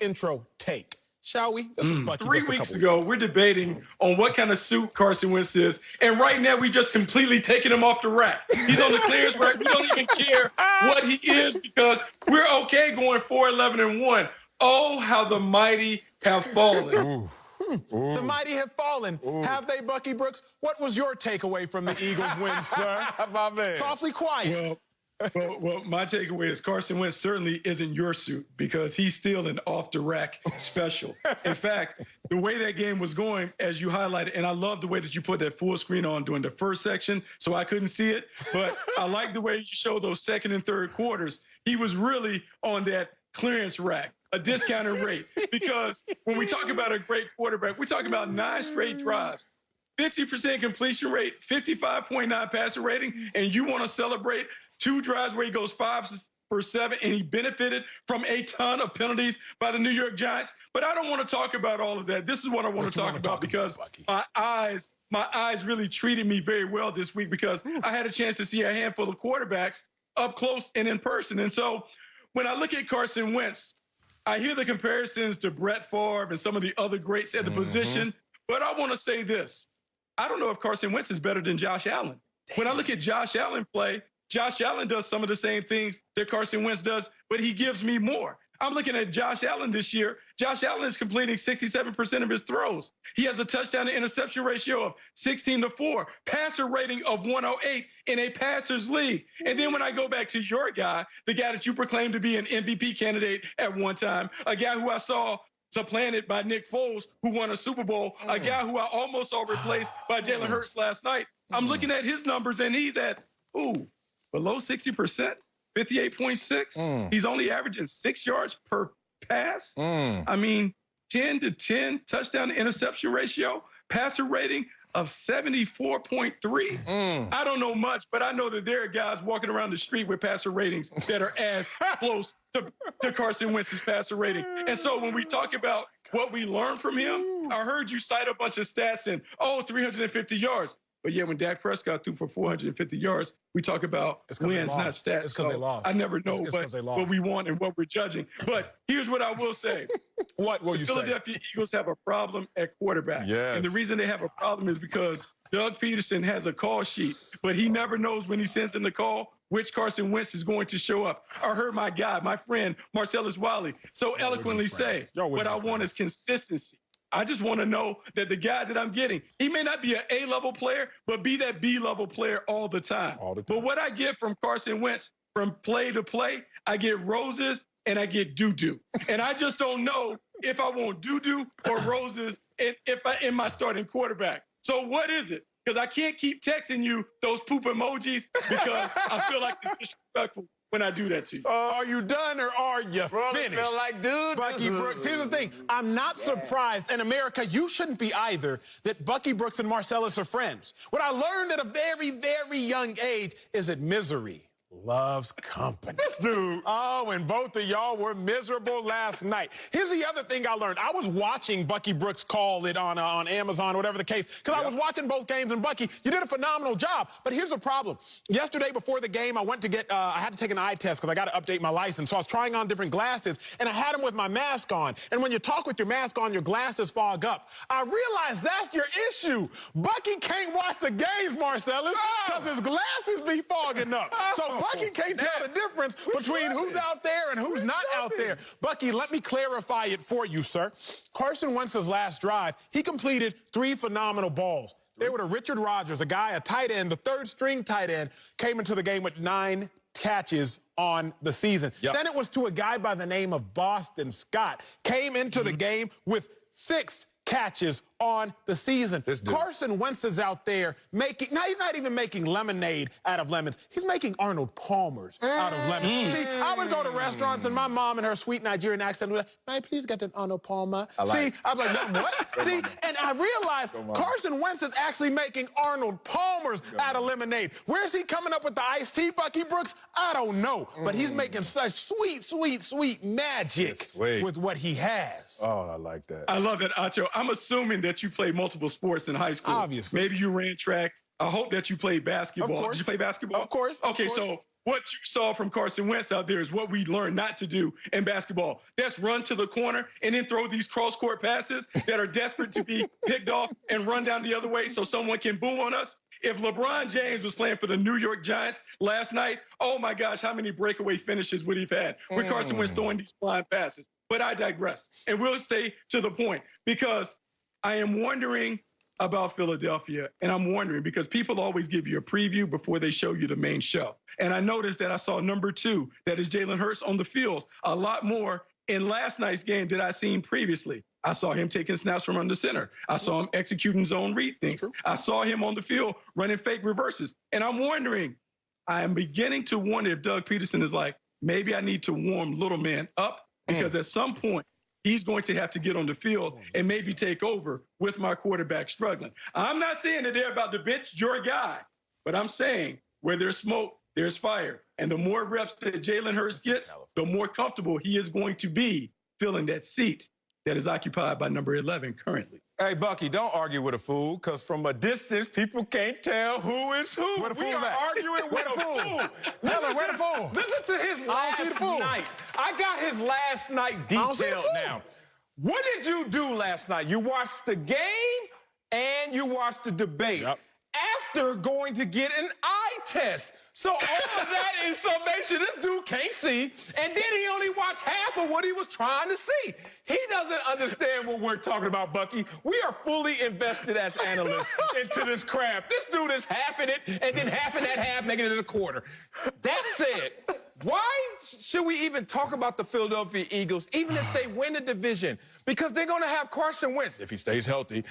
intro take. Shall we? This is Bucky. 3 weeks ago, we're debating on what kind of suit Carson Wentz is, and right now we just completely taking him off the rack. He's on the clearance rack. We don't even care what he is because we're okay going 4-11-1. Oh, how the mighty have fallen. The mighty have fallen. Have they, Bucky Brooks? What was your takeaway from the Eagles win, sir? My man. Softly quiet. Well, my takeaway is Carson Wentz certainly isn't your suit because he's still an off-the-rack special. In fact, the way that game was going, as you highlighted, and I love the way that you put that full screen on during the first section, so I couldn't see it, but I like the way you show those second and third quarters. He was really on that clearance rack, a discounted rate, because when we talk about a great quarterback, we're talking about 9 straight drives. 50% completion rate, 55.9 passer rating, and you want to celebrate 2 drives where he goes 5 for 7, and he benefited from a ton of penalties by the New York Giants. But I don't want to talk about all of that. This is what I want to talk about because my eyes really treated me very well this week because I had a chance to see a handful of quarterbacks up close and in person. And so when I look at Carson Wentz, I hear the comparisons to Brett Favre and some of the other greats at the position, but I want to say this. I don't know if Carson Wentz is better than Josh Allen. When I look at Josh Allen play, Josh Allen does some of the same things that Carson Wentz does, but he gives me more. I'm looking at Josh Allen this year. Josh Allen is completing 67% of his throws. He has a touchdown to interception ratio of 16-4, passer rating of 108 in a passer's league. And then when I go back to your guy, the guy that you proclaimed to be an MVP candidate at one time, a guy who I saw supplanted by Nick Foles, who won a Super Bowl, a guy who I almost saw replaced by Jalen Hurts last night. I'm looking at his numbers, and he's at, below 60%, 58.6. He's only averaging 6 yards per pass. I mean, 10-10 touchdown to interception ratio, passer rating of 74.3. I don't know much, but I know that there are guys walking around the street with passer ratings that are as close to Carson Wentz's passer rating. And so when we talk about what we learned from him, I heard you cite a bunch of stats and, 350 yards. But yeah, when Dak Prescott threw for 450 yards, we talk about wins, not stats. It's because they lost. I never know what we want and what we're judging. But here's what I will say. What will you say? The Philadelphia Eagles have a problem at quarterback. Yes. And the reason they have a problem is because Doug Peterson has a call sheet, but he never knows when he sends in the call which Carson Wentz is going to show up. I heard my guy, my friend, Marcellus Wiley, so eloquently say, what I want is consistency. I just want to know that the guy that I'm getting, he may not be an A-level player, but be that B-level player all the time. But what I get from Carson Wentz, from play to play, I get roses and I get doo-doo. And I just don't know if I want doo-doo or roses in my starting quarterback. So what is it? Because I can't keep texting you those poop emojis because I feel like it's disrespectful when I do that to you. Are you done or are you finished? Feel like, dude. Bucky Brooks. Here's the thing. I'm not surprised. In America, you shouldn't be either that Bucky Brooks and Marcellus are friends. What I learned at a very, very young age is that misery loves company. This dude. Oh, and both of y'all were miserable last night. Here's the other thing I learned. I was watching Bucky Brooks call it on Amazon, whatever the case, because I was watching both games, and Bucky, you did a phenomenal job. But here's the problem. Yesterday before the game, I went to get, I had to take an eye test because I got to update my license. So I was trying on different glasses, and I had them with my mask on. And when you talk with your mask on, your glasses fog up. I realized that's your issue. Bucky can't watch the games, Marcellus, because his glasses be fogging up. So Bucky can't tell the difference between who's out there and who's not out there. Bucky, let me clarify it for you, sir. Carson Wentz's last drive, he completed 3 phenomenal balls. They were to Richard Rodgers, a tight end, the third-string tight end, came into the game with 9 catches on the season. Then it was to a guy by the name of Boston Scott, came into the game with 6 catches on the season. Carson Wentz is out there making, now he's not even making lemonade out of lemons. He's making Arnold Palmer's out of lemons. See, I would go to restaurants and my mom in her sweet Nigerian accent would be like, may I please get an Arnold Palmer? See, I'm like, what? See, and I realized Carson Wentz is actually making Arnold Palmer's out of lemonade. Where's he coming up with the iced tea, Bucky Brooks? I don't know. But he's making such sweet, sweet, sweet magic with what he has. Oh, I like that. I love that, Acho. I'm assuming that you played multiple sports in high school. Obviously. Maybe you ran track. I hope that you played basketball. Of course. Did you play basketball? Of course. Okay, so what you saw from Carson Wentz out there is what we learned not to do in basketball. That's run to the corner and then throw these cross-court passes that are desperate to be picked off and run down the other way so someone can boom on us. If LeBron James was playing for the New York Giants last night, oh my gosh, how many breakaway finishes would he have had with Carson Wentz throwing these flying passes? But I digress. And we'll stay to the point because I am wondering about Philadelphia, and I'm wondering because people always give you a preview before they show you the main show. And I noticed that I saw number 2, that is Jalen Hurts, on the field a lot more in last night's game than I seen previously. I saw him taking snaps from under center. I saw him executing zone read things. I saw him on the field running fake reverses. And I'm wondering, I am beginning to wonder if Doug Peterson is like, maybe I need to warm little man up because at some point, he's going to have to get on the field and maybe take over with my quarterback struggling. I'm not saying that they're about to bench your guy, but I'm saying where there's smoke, there's fire. And the more reps that Jalen Hurts gets, the more comfortable he is going to be filling that seat that is occupied by number 11 currently. Hey, Bucky, don't argue with a fool, because from a distance, people can't tell who is who. We are arguing with a fool. Listen to his last night. I got his last night detailed now. What did you do last night? You watched the game and you watched the debate. After going to get an eye test. So all of that in summation, this dude can't see, and then he only watched half of what he was trying to see. He doesn't understand what we're talking about, Bucky. We are fully invested as analysts into this crap. This dude is half in it, and then half in that half, making it a quarter. That said, why should we even talk about the Philadelphia Eagles, even if they win the division? Because they're going to have Carson Wentz, if he stays healthy,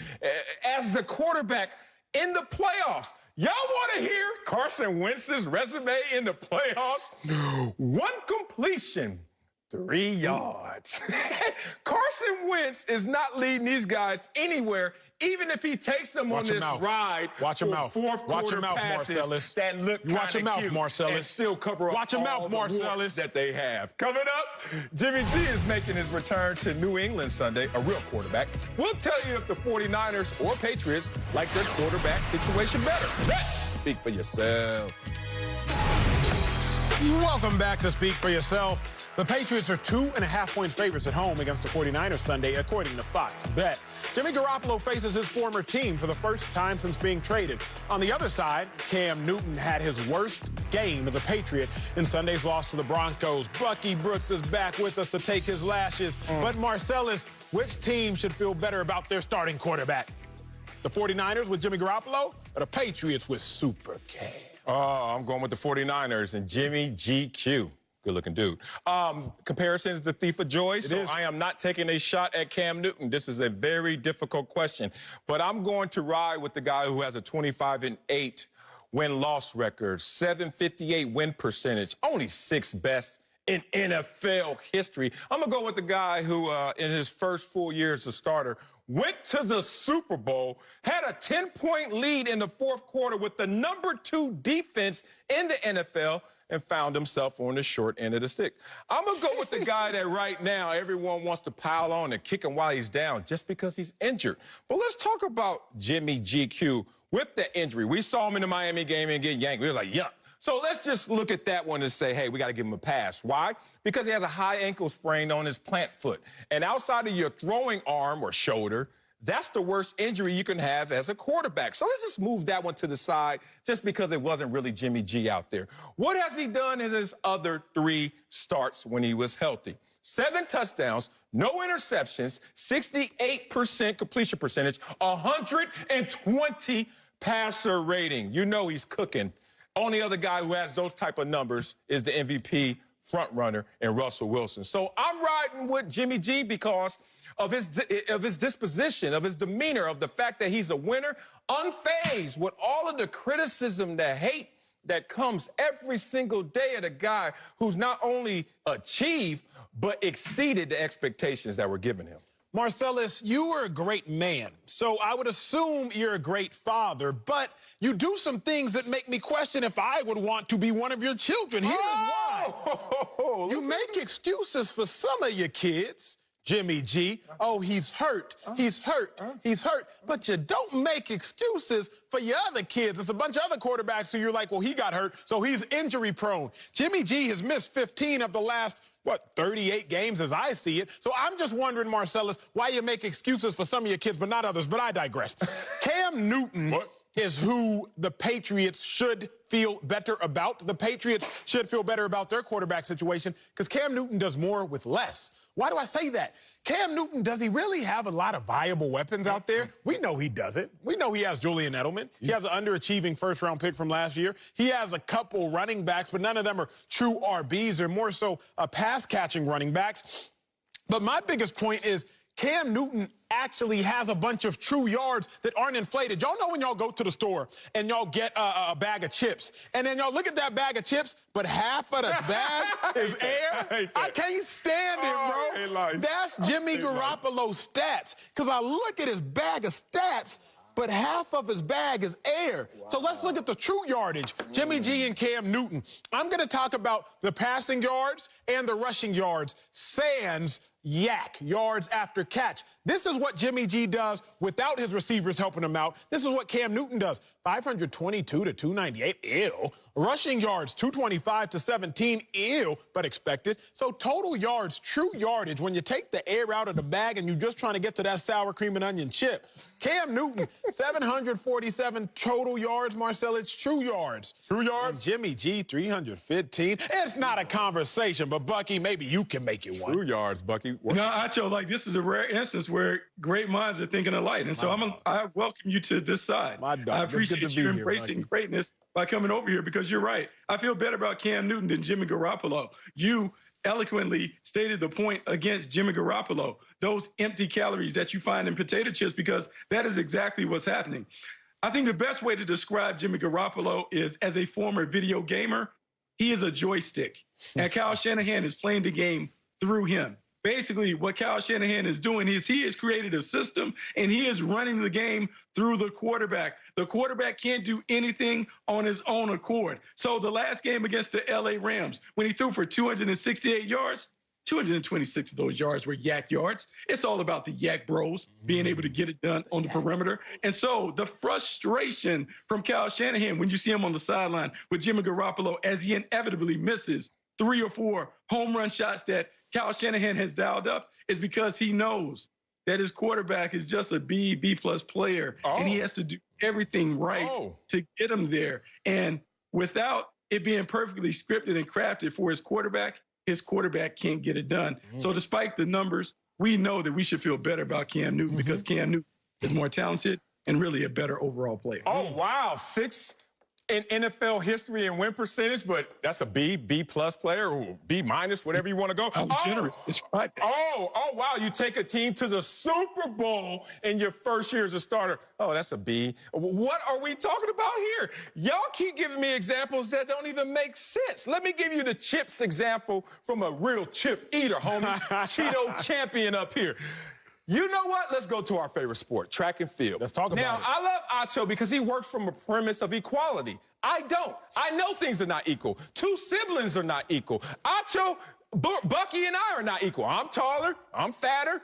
as the quarterback in the playoffs. Y'all want to hear Carson Wentz's resume in the playoffs? 1 completion, 3 yards. rides. Carson Wentz is not leading these guys anywhere, even if he takes them on this ride. Watch your for mouth. Fourth quarter Watch your mouth, passes Marcellus. That look Watch your mouth, cute Marcellus. and still cover up Watch your all mouth, the warts Marcellus. that they have. Coming up, Jimmy G is making his return to New England Sunday, a real quarterback. We'll tell you if the 49ers or Patriots like their quarterback situation better. Let's speak for yourself. Welcome back to Speak for Yourself. The Patriots are 2.5-point favorites at home against the 49ers Sunday, according to Fox Bet. Jimmy Garoppolo faces his former team for the first time since being traded. On the other side, Cam Newton had his worst game as a Patriot in Sunday's loss to the Broncos. Bucky Brooks is back with us to take his lashes. But Marcellus, which team should feel better about their starting quarterback? The 49ers with Jimmy Garoppolo or the Patriots with Super Cam? Oh, I'm going with the 49ers and Jimmy GQ. Good-looking dude. Comparison is the thief of joy, so I am not taking a shot at Cam Newton. This is a very difficult question, but I'm going to ride with the guy who has a 25-8 win-loss record, 758 win percentage, only 6th best in NFL history. I'm going to go with the guy who, in his first full year as a starter, went to the Super Bowl, had a 10-point lead in the fourth quarter with the #2 defense in the NFL, and found himself on the short end of the stick. I'm going to go with the guy that right now everyone wants to pile on and kick him while he's down just because he's injured. But let's talk about Jimmy GQ with the injury. We saw him in the Miami game and get yanked. We were like, yuck. So let's just look at that one and say, hey, we got to give him a pass. Why? Because he has a high ankle sprain on his plant foot. And outside of your throwing arm or shoulder, that's the worst injury you can have as a quarterback. So let's just move that one to the side just because it wasn't really Jimmy G out there. What has he done in his other 3 starts when he was healthy? 7 touchdowns, no interceptions, 68% completion percentage, 120 passer rating. You know he's cooking. Only other guy who has those type of numbers is the MVP front runner and Russell Wilson. So I'm riding with Jimmy G because of his disposition, of his demeanor, of the fact that he's a winner, unfazed with all of the criticism, the hate that comes every single day of the guy who's not only achieved, but exceeded the expectations that were given him. Marcellus, you are a great man, so I would assume you're a great father, but you do some things that make me question if I would want to be one of your children. Here is why. You make excuses for some of your kids, Jimmy G. Oh, he's hurt, he's hurt, he's hurt. But you don't make excuses for your other kids. There's a bunch of other quarterbacks who you're like, well, he got hurt, so he's injury prone. Jimmy G has missed 15 of the last 38 games as I see it. So I'm just wondering, Marcellus, why you make excuses for some of your kids but not others, but I digress. Cam Newton is who the Patriots should feel better about. The Patriots should feel better about their quarterback situation because Cam Newton does more with less. Why do I say that? Cam Newton, does he really have a lot of viable weapons out there? We know he doesn't. We know he has Julian Edelman. He has an underachieving first-round pick from last year. He has a couple running backs, but none of them are true RBs. They're more so pass-catching running backs. But my biggest point is Cam Newton actually has a bunch of true yards that aren't inflated. Y'all know when y'all go to the store and y'all get a bag of chips, and then y'all look at that bag of chips, but half of the bag is air? I can't stand it, bro. That's Jimmy Garoppolo's stats, because I look at his bag of stats, but half of his bag is air. So let's look at the true yardage. Jimmy G and Cam Newton. I'm going to talk about the passing yards and the rushing yards, sans yak, yards after catch. This is what Jimmy G does without his receivers helping him out. This is what Cam Newton does. 522 to 298, ew. Rushing yards, 225 to 17, ew, but expected. So total yards, true yardage, when you take the air out of the bag and you're just trying to get to that sour cream and onion chip. Cam Newton, 747 total yards, Marcel, it's true yards. True yards? And Jimmy G, 315. It's not a conversation, but Bucky, maybe you can make it one. True yards, Bucky. No, Acho, like this is a rare instance where great minds are thinking alike. And so I welcome you to this side. I appreciate you embracing greatness by coming over here because you're right. I feel better about Cam Newton than Jimmy Garoppolo. You eloquently stated the point against Jimmy Garoppolo, those empty calories that you find in potato chips, because that is exactly what's happening. I think the best way to describe Jimmy Garoppolo is as a former video gamer, he is a joystick. And Kyle Shanahan is playing the game through him. basically what Kyle Shanahan is doing is he has created a system and he is running the game through the quarterback. The quarterback can't do anything on his own accord. So the last game against the LA Rams, when he threw for 268 yards, 226 of those yards were yak yards. It's all about the yak bros being able to get it done on the perimeter. And so the frustration from Kyle Shanahan when you see him on the sideline with Jimmy Garoppolo as he inevitably misses 3 or 4 home run shots that Kyle Shanahan has dialed up is because he knows that his quarterback is just a B-plus player, and he has to do everything right to get him there. And without it being perfectly scripted and crafted for his quarterback can't get it done. So despite the numbers, we know that we should feel better about Cam Newton because Cam Newton is more talented and really a better overall player. Oh, wow. 6 in NFL history and win percentage, but that's a B-plus player, or B-minus, whatever you want to go. I was generous. It's Friday. Oh, wow. You take a team to the Super Bowl in your first year as a starter. Oh, that's a B. What are we talking about here? Y'all keep giving me examples that don't even make sense. Let me give you the chips example from a real chip eater, homie. Cheeto champion up here. You know what? Let's go to our favorite sport, track and field. Let's talk about it. Now, I love Acho because he works from a premise of equality. I don't. I know things are not equal. 2 siblings are not equal. Acho, Bucky and I are not equal. I'm taller. I'm fatter.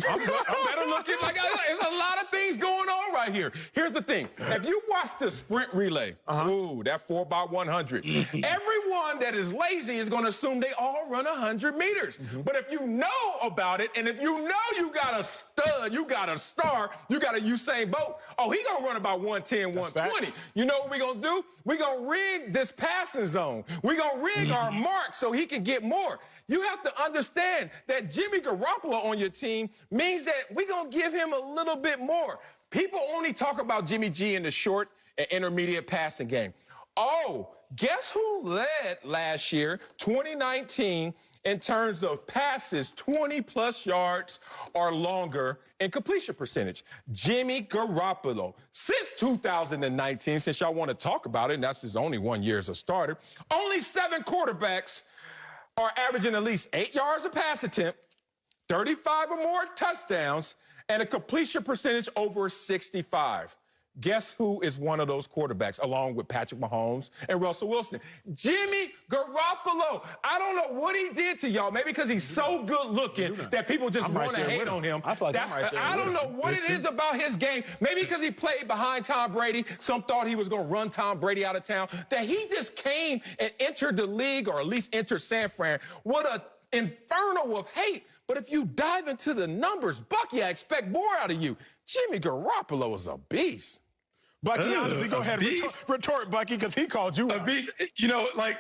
I'm better looking. There's a lot of things going on right here. Here's the thing. If you watch the sprint relay, ooh, that 4x100, everyone that is lazy is going to assume they all run 100 meters. But if you know about it, and if you know you got a stud, you got a star, you got a Usain Bolt, he going to run about 110, 120. Facts. You know what we going to do? we going to rig this passing zone. we going to rig our mark so he can get more. You have to understand that Jimmy Garoppolo on your team means that we're going to give him a little bit more. People only talk about Jimmy G in the short and intermediate passing game. Guess who led last year, 2019, in terms of passes 20-plus yards or longer and completion percentage? Jimmy Garoppolo. Since 2019, since y'all want to talk about it, and that's his only 1 year as a starter, only 7 quarterbacks are averaging at least 8 yards a pass attempt, 35 or more touchdowns, and a completion percentage over 65. Guess who is one of those quarterbacks, along with Patrick Mahomes and Russell Wilson? Jimmy Garoppolo. I don't know what he did to y'all. Maybe because he's so good looking that people just want to hate on him. I feel like I don't know what it is about his game. Maybe because he played behind Tom Brady. Some thought he was going to run Tom Brady out of town. That he just came and entered the league, or at least entered San Fran, with an inferno of hate. But if you dive into the numbers, Bucky, I expect more out of you. Jimmy Garoppolo is a beast. Bucky, honestly, go ahead. Retort, Bucky, because he called you a beast. You know, like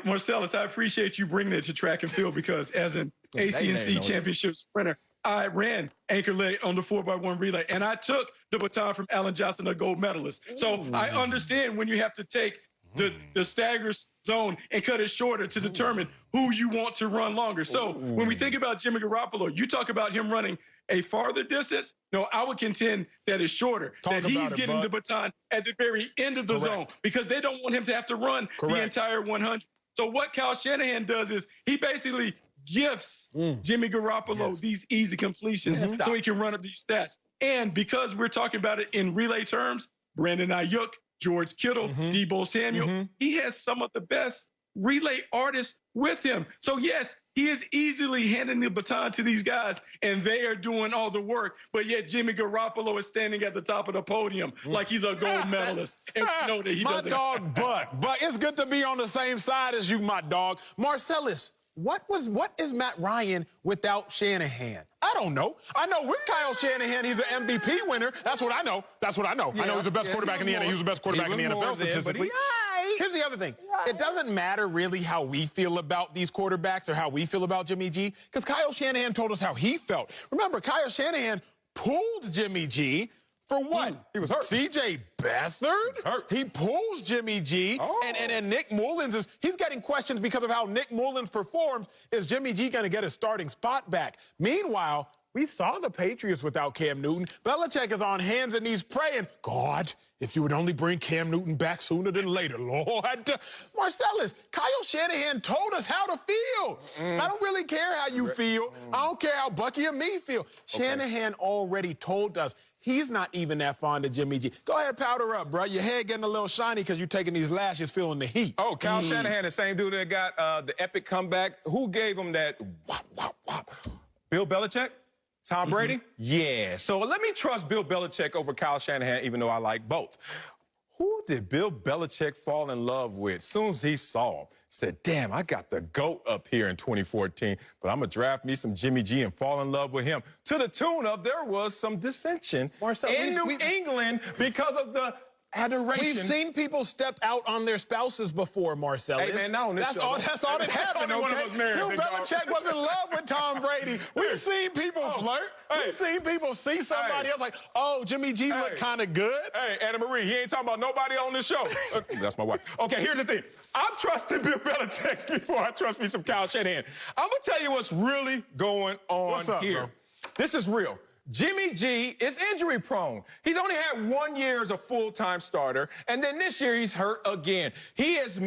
Marcellus, I appreciate you bringing it to track and field because as an ACNC championship sprinter, I ran anchor leg on the 4x1 relay, and I took the baton from Alan Johnson, a gold medalist. So I understand when you have to take the stagger zone and cut it shorter to determine who you want to run longer. So when we think about Jimmy Garoppolo, you talk about him running a farther distance. No, I would contend that is shorter, that he's getting the baton at the very end of the zone because they don't want him to have to run the entire 100. So what Kyle Shanahan does is he basically gifts Jimmy Garoppolo these easy completions so he can run up these stats. And because we're talking about it in relay terms, Brandon Ayuk, George Kittle, Deebo Samuel, he has some of the best relay artists with him. So yes, he is easily handing the baton to these guys and they are doing all the work, but yet Jimmy Garoppolo is standing at the top of the podium like he's a gold medalist. And we know that he doesn't. My dog, Buck, it's good to be on the same side as you, my dog. Marcellus, what is Matt Ryan without Shanahan? I don't know. I know with Kyle Shanahan, he's an MVP winner. That's what I know. I know he's the best quarterback in the NFL. He's the best quarterback in the NFL statistically. Here's the other thing. It doesn't matter really how we feel about these quarterbacks or how we feel about Jimmy G, because Kyle Shanahan told us how he felt. Remember, Kyle Shanahan pulled Jimmy G for what? He was hurt. C.J. Beathard? Hurt. He pulls Jimmy G. And Nick Mullins he's getting questions because of how Nick Mullins performs. Is Jimmy G going to get his starting spot back? Meanwhile, We saw the Patriots without Cam Newton. Belichick is on hands and knees praying, God, if you would only bring Cam Newton back sooner than later, Lord. Marcellus, Kyle Shanahan told us how to feel. I don't really care how you feel. I don't care how Bucky and me feel. Shanahan already told us he's not even that fond of Jimmy G. Go ahead, powder up, bro. Your head getting a little shiny because you're taking these lashes, feeling the heat. Oh, Kyle Shanahan, the same dude that got the epic comeback. Who gave him that whop, whop, whop? Bill Belichick? Tom Brady? Yeah. So let me trust Bill Belichick over Kyle Shanahan, even though I like both. Who did Bill Belichick fall in love with? As soon as he saw him, said, damn, I got the GOAT up here in 2014, but I'm going to draft me some Jimmy G and fall in love with him. To the tune of there was some dissension in New England because of the adoration. We've seen people step out on their spouses before, Marcellus. Hey, man, not on this show. That's all that happened, Only okay? one of us married, Bill big dog. Belichick was in love with Tom Brady. We've seen people flirt. We've seen people see somebody else like, oh, Jimmy G look kind of good. Hey, Anna Marie, he ain't talking about nobody on this show. That's my wife. Okay, here's the thing. I'm trusting Bill Belichick before I trust me some Kyle Shanahan. I'm going to tell you what's really going on What's up, here. bro? This is real. Jimmy G is injury prone. He's only had 1 year as a full-time starter, and then this year he's hurt again. He has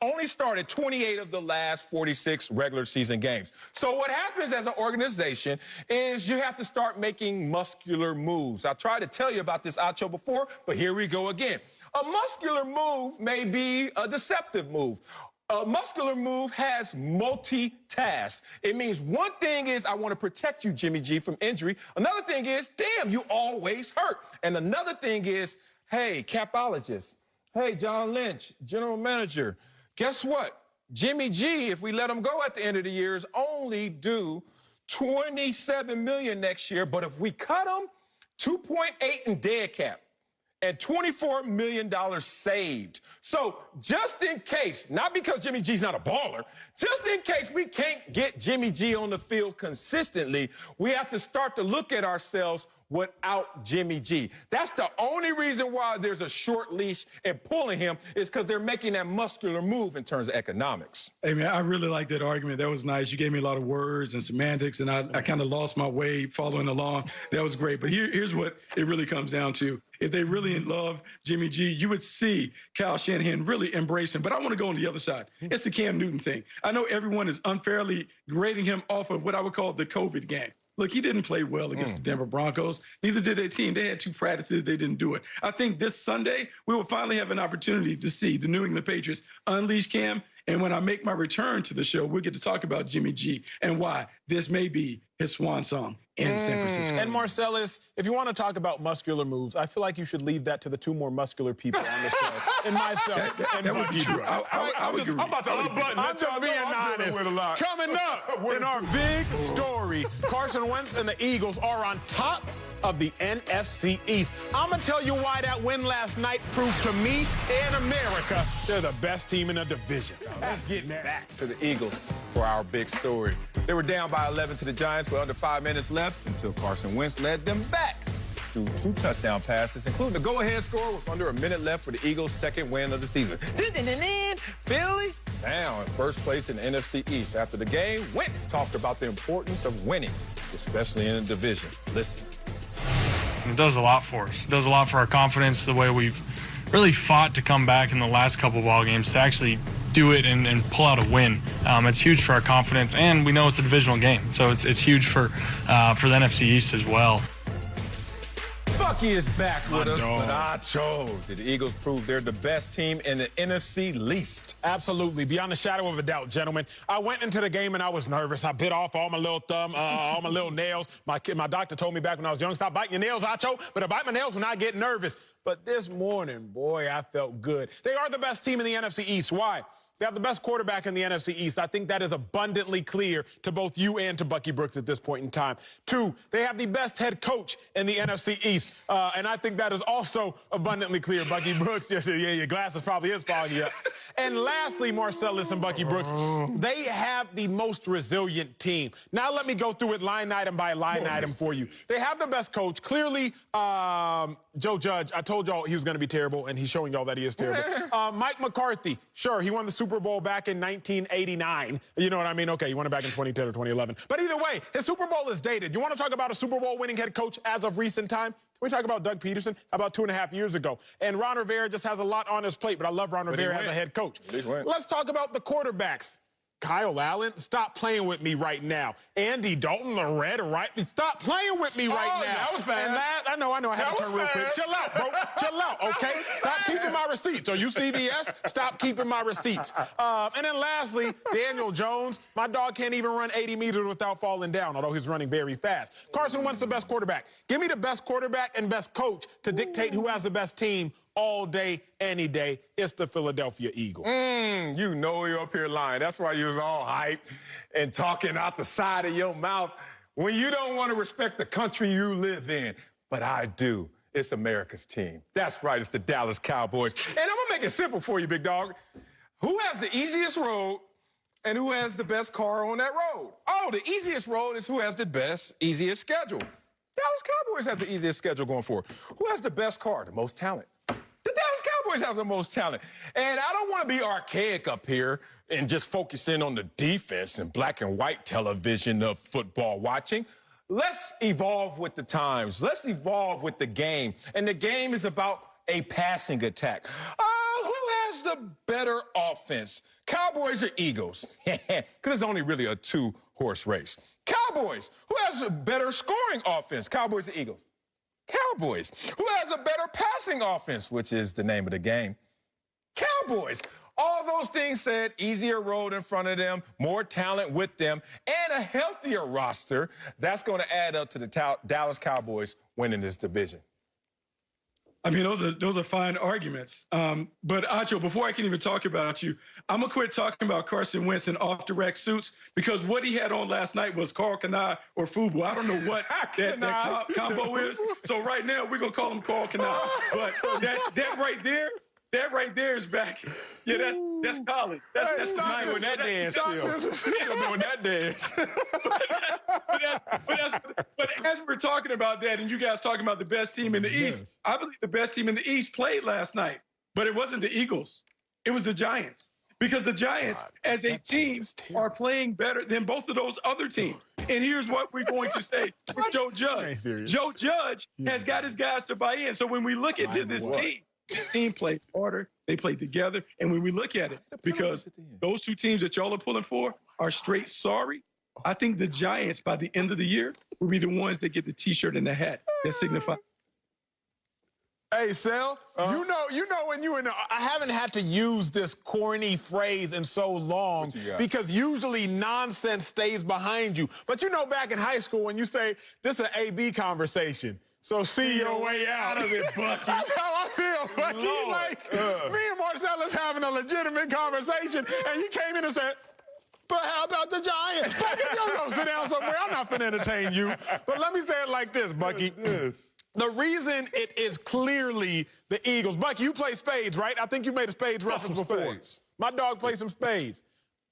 only started 28 of the last 46 regular season games. So what happens as an organization is you have to start making muscular moves. I tried to tell you about this, Acho, before, but here we go again. A muscular move may be a deceptive move. A muscular move has multitask. It means one thing is I want to protect you, Jimmy G, from injury. Another thing is, damn, you always hurt. And another thing is, hey, capologist, hey, John Lynch, general manager, guess what? Jimmy G, if we let him go at the end of the year, is only due $27 million next year. But if we cut him, $2.8 in dead cap. And $24 million saved. So just in case, not because Jimmy G's not a baller, just in case we can't get Jimmy G on the field consistently, we have to start to look at ourselves without Jimmy G. That's the only reason why there's a short leash and pulling him is because they're making that muscular move in terms of economics. Hey, man, I really like that argument. That was nice. You gave me a lot of words and semantics, and I kind of lost my way following along. That was great. But here's what it really comes down to. If they really love Jimmy G, you would see Kyle Shanahan really embrace him. But I want to go on the other side. It's the Cam Newton thing. I know everyone is unfairly grading him off of what I would call the COVID game. Look, he didn't play well against the Denver Broncos. Neither did their team. They had 2 practices. They didn't do it. I think this Sunday, we will finally have an opportunity to see the New England Patriots unleash Cam. And when I make my return to the show, we'll get to talk about Jimmy G and why this may be his swan song in San Francisco. And Marcellus, if you want to talk about muscular moves, I feel like you should leave that to the 2 more muscular people on the show. And myself. That would be true. I would agree. I'm about to unbutton. I'm just being honest. Coming up in our big story, Carson Wentz and the Eagles are on top of the NFC East. I'm going to tell you why that win last night proved to me and America they're the best team in the division. Let's get back to the Eagles for our big story. They were down by 11 to the Giants with under 5 minutes left until Carson Wentz led them back through 2 touchdown passes, including the go-ahead score with under a minute left for the Eagles' second win of the season. Philly now in first place in the NFC East. After the game, Wentz talked about the importance of winning, especially in a division. Listen. It does a lot for us. It does a lot for our confidence, the way we've really fought to come back in the last couple ball games to actually do it and pull out a win. It's huge for our confidence, and we know it's a divisional game, so it's huge for the NFC East as well. Bucky is back with us, but Acho, did the Eagles prove they're the best team in the NFC least? Absolutely, beyond a shadow of a doubt, gentlemen. I went into the game and I was nervous. I bit off all my little thumb, all my little nails. My doctor told me back when I was young, stop biting your nails, Acho, but I bite my nails when I get nervous. But this morning, boy, I felt good. They are the best team in the NFC East. Why? They have the best quarterback in the NFC East. I think that is abundantly clear to both you and to Bucky Brooks at this point in time. 2, they have the best head coach in the NFC East. And I think that is also abundantly clear. Bucky Brooks, just, yeah, your glasses probably is fogging up. And lastly, Marcellus and Bucky Brooks, they have the most resilient team. Now let me go through it line item by line item for you. They have the best coach. Clearly, Joe Judge, I told y'all he was going to be terrible, and he's showing y'all that he is terrible. Mike McCarthy, sure, he won the Super Super Bowl back in 1989. You know what I mean? Okay, he won it back in 2010 or 2011. But either way, his Super Bowl is dated. You want to talk about a Super Bowl winning head coach as of recent time? Can we talk about Doug Peterson about 2.5 years ago? And Ron Rivera just has a lot on his plate, but I love Ron Rivera as a head coach. Let's talk about the quarterbacks. Kyle Allen, stop playing with me right now. Andy Dalton, the red or right, stop playing with me right now. That was fast. And I know, I had to turn real quick. Chill out, bro. Chill out, okay? Stop keeping my receipts. Are you CBS? Stop keeping my receipts. And then lastly, Daniel Jones. My dog can't even run 80 meters without falling down, although he's running very fast. Carson Wentz, the best quarterback. Give me the best quarterback and best coach to dictate who has the best team all day, any day. It's the Philadelphia Eagles. You know you're up here lying. That's why you was all hyped and talking out the side of your mouth when you don't want to respect the country you live in. But I do. It's America's team. That's right. It's the Dallas Cowboys. And I'm going to make it simple for you, big dog. Who has the easiest road and who has the best car on that road? Oh, the easiest road is who has the best, easiest schedule. Dallas Cowboys have the easiest schedule going forward. Who has the best car, the most talent? The Dallas Cowboys have the most talent. And I don't want to be archaic up here and just focusing on the defense and black and white television of football watching. Let's evolve with the times. Let's evolve with the game. And the game is about a passing attack. Who has the better offense? Cowboys or Eagles? Because it's only really a two-horse race. Cowboys. Who has a better scoring offense? Cowboys or Eagles? Cowboys. Who has a better passing offense, which is the name of the game? Cowboys. All those things said, easier road in front of them, more talent with them, and a healthier roster. That's going to add up to the Dallas Cowboys winning this division. I mean, those are fine arguments. But Acho, before I can even talk about you, I'm gonna quit talking about Carson Wentz in off-the-rack suits because what he had on last night was Carl Kanai or Fubu. I don't know what that combo is. So right now we're gonna call him Carl Kanai. But that right there is back. Yeah, that's college. That's not doing that dance still. Still doing that dance. But as we're talking about that, and you guys talking about the best team in the East, I believe the best team in the East played last night. But it wasn't the Eagles. It was the Giants. Because the Giants, as a team, are playing better than both of those other teams. And here's what we're going to say with Joe Judge. Joe Judge has got his guys to buy in. So when we look at this team played harder. They played together. And when we look at it, because those two teams that y'all are pulling for are straight sorry, I think the Giants, by the end of the year, will be the ones that get the T-shirt and the hat that signify. Hey, Sel, you know when you I haven't had to use this corny phrase in so long because usually nonsense stays behind you. But you know back in high school when you say, this is an A-B conversation. So see your way out of it, Bucky. That's how I feel, Bucky. Me and Marcella's having a legitimate conversation, and you came in and said, but how about the Giants? Bucky, you go sit down somewhere. I'm not finna entertain you. But let me say it like this, Bucky. The reason it is clearly the Eagles. Bucky, you play spades, right? I think you made a spades reference before. Spades. My dog plays some spades.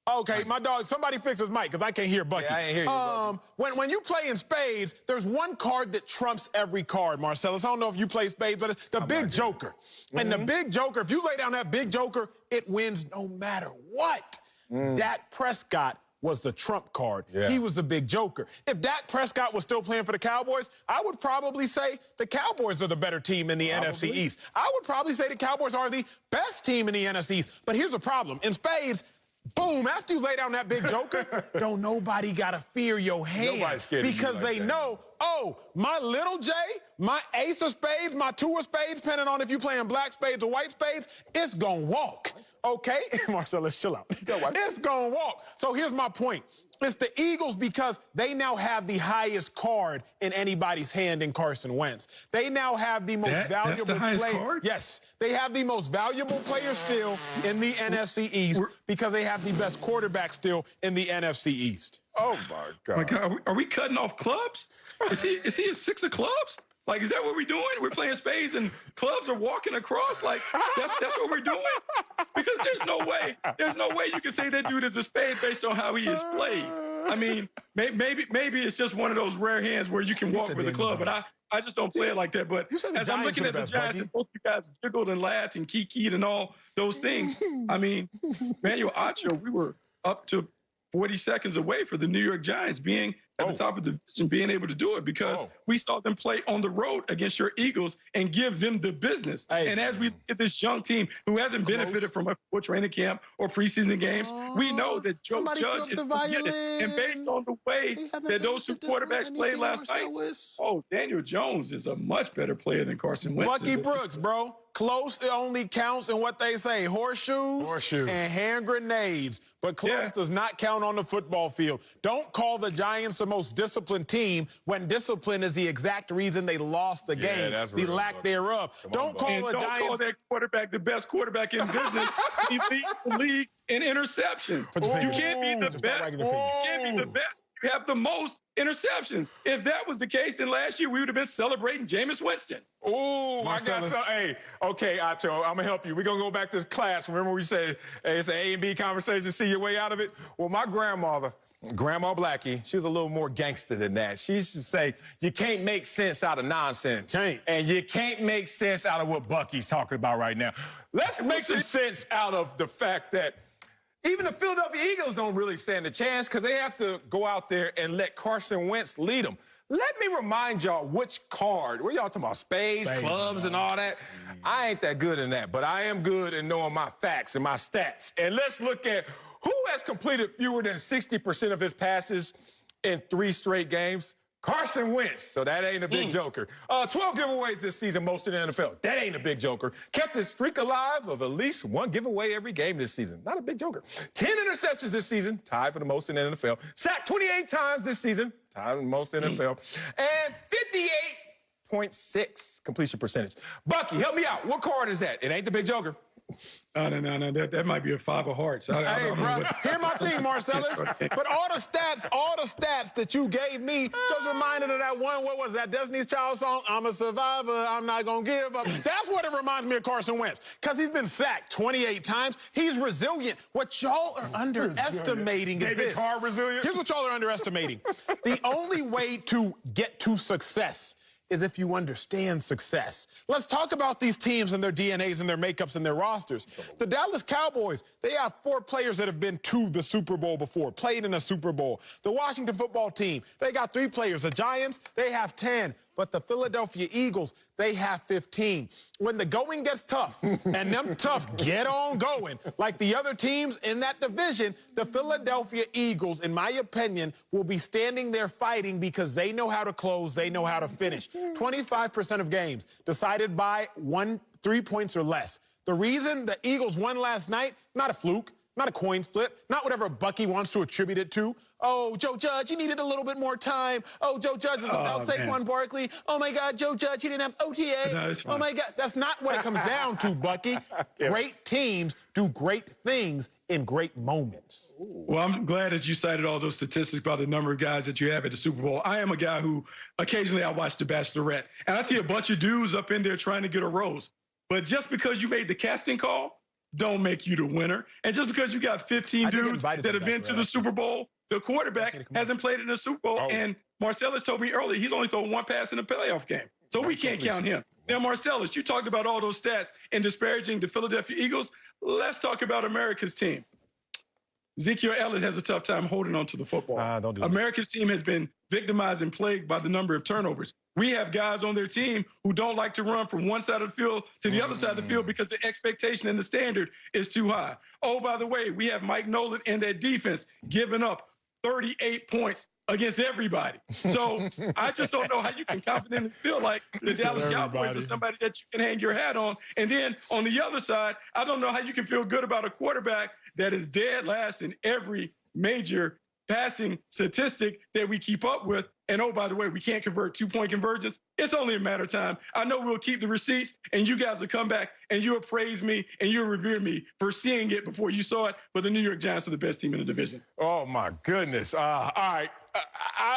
Okay, nice. My dog, somebody fix his mic because I can't hear Bucky. Yeah, I ain't hear you, Bucky. When you play in spades, there's one card that trumps every card, Marcellus. I don't know if you play spades, but it's the big joker. And the big joker, if you lay down that big joker, it wins no matter what. Dak Prescott was the trump card. Yeah. He was the big joker. If Dak Prescott was still playing for the Cowboys, I would probably say the Cowboys are the better team in the NFC East. I would probably say the Cowboys are the best team in the NFC East. But here's the problem. In spades, boom, after you lay down that big joker, don't nobody got to fear your hand. Nobody's scared because of you like they that. know, oh, my little J, my ace of spades, my two of spades, depending on if you're playing black spades or white spades, it's going to walk. Okay? Marcel, let's chill out. It's going to walk. So here's my point. It's the Eagles because they now have the highest card in anybody's hand in Carson Wentz. They now have the most valuable that's the highest player. card? Yes. They have the most valuable player still in the NFC East because they have the best quarterback still in the NFC East. Oh, my God. My God, are we cutting off clubs? Is he a six of clubs? Like, is that what we're doing? We're playing spades and clubs are walking across? Like, that's what we're doing? Because there's no way you can say that dude is a spade based on how he is played. I mean, maybe it's just one of those rare hands where you can walk with a club, but I just don't play it like that. But as I'm looking at the Giants, and both you guys giggled and laughed and kikied and all those things, I mean, Manuel Acho, we were up to 40 seconds away for the New York Giants being at the top of the division, being able to do it because we saw them play on the road against your Eagles and give them the business. And as we look at this young team who hasn't benefited from a full training camp or preseason games, we know that Joe Judge is committed. And based on the way that those two quarterbacks played last night, Daniel Jones is a much better player than Carson Wentz. Bucky Brooks, bro. Close only counts in what they say, horseshoes and hand grenades. But close does not count on the football field. Don't call the Giants the most disciplined team when discipline is the exact reason they lost the game, the lack thereof. Don't call the Giants. Don't call that quarterback the best quarterback in business. He leads the league in interceptions. You can't be the best. You can't be the best. You have the most interceptions. If that was the case, then last year we would have been celebrating Jameis Winston. Oh, I got some. Hey, okay, Acho, I'm going to help you. We're going to go back to class. Remember we said it's an A and B conversation, see your way out of it? Well, my grandmother, Grandma Blackie, she was a little more gangster than that. She used to say, you can't make sense out of nonsense. And you can't make sense out of what Bucky's talking about right now. Let's make some sense out of the fact that even the Philadelphia Eagles don't really stand a chance because they have to go out there and let Carson Wentz lead them. Let me remind y'all which card. What y'all talking about? Spades, clubs, and all that? I ain't that good in that, but I am good in knowing my facts and my stats. And let's look at who has completed fewer than 60% of his passes in 3 straight games. Carson Wentz, so that ain't a big joker. 12 giveaways this season, most in the NFL. That ain't a big joker. Kept his streak alive of at least 1 giveaway every game this season. Not a big joker. 10 interceptions this season, tied for the most in the NFL. Sacked 28 times this season, tied for the most in the NFL. And 58.6 completion percentage. Bucky, help me out. What card is that? It ain't the big joker. No. That might be a 5 of hearts. Hey, bro, here's my thing, Marcellus. But all the stats that you gave me just reminded of that one, what was that, Destiny's Child song? I'm a survivor, I'm not gonna give up. That's what it reminds me of Carson Wentz, because he's been sacked 28 times. He's resilient. What y'all are underestimating is this. Resilient? Here's what y'all are underestimating. The only way to get to success is if you understand success. Let's talk about these teams and their DNAs and their makeups and their rosters. The Dallas Cowboys, they have 4 players that have been to the Super Bowl before, played in a Super Bowl. The Washington football team, they got 3 players. The Giants, they have 10. But the Philadelphia Eagles, they have 15. When the going gets tough, and them tough get on going, like the other teams in that division, the Philadelphia Eagles, in my opinion, will be standing there fighting because they know how to close, they know how to finish. 25% of games decided by 3 points or less. The reason the Eagles won last night, not a fluke, not a coin flip, not whatever Bucky wants to attribute it to. Oh, Joe Judge, he needed a little bit more time. Oh, Joe Judge is without Saquon Barkley. Oh, my God, Joe Judge, he didn't have OTA. Oh, my God. That's not what it comes down to, Bucky. Great teams do great things in great moments. Well, I'm glad that you cited all those statistics about the number of guys that you have at the Super Bowl. I am a guy who occasionally I watch The Bachelorette, and I see a bunch of dudes up in there trying to get a rose. But just because you made the casting call, don't make you the winner. And just because you got 15 dudes that have been to the Super Bowl, the quarterback hasn't played in the Super Bowl. And Marcellus told me earlier, he's only thrown 1 pass in a playoff game. So we can't count him. Now, Marcellus, you talked about all those stats and disparaging the Philadelphia Eagles. Let's talk about America's team. Ezekiel Elliott has a tough time holding on to the football. America's team has been victimized and plagued by the number of turnovers. We have guys on their team who don't like to run from one side of the field to the other side of the field because the expectation and the standard is too high. Oh, by the way, we have Mike Nolan and that defense giving up 38 points against everybody. So I just don't know how you can confidently feel like the Dallas Cowboys is somebody that you can hang your hat on. And then on the other side, I don't know how you can feel good about a quarterback that is dead last in every major passing statistic that we keep up with. And oh, by the way, we can't convert 2-point conversions. It's only a matter of time. I know we'll keep the receipts, and you guys will come back, and you'll praise me, and you'll revere me for seeing it before you saw it. But the New York Giants are the best team in the division. Oh, my goodness. All right.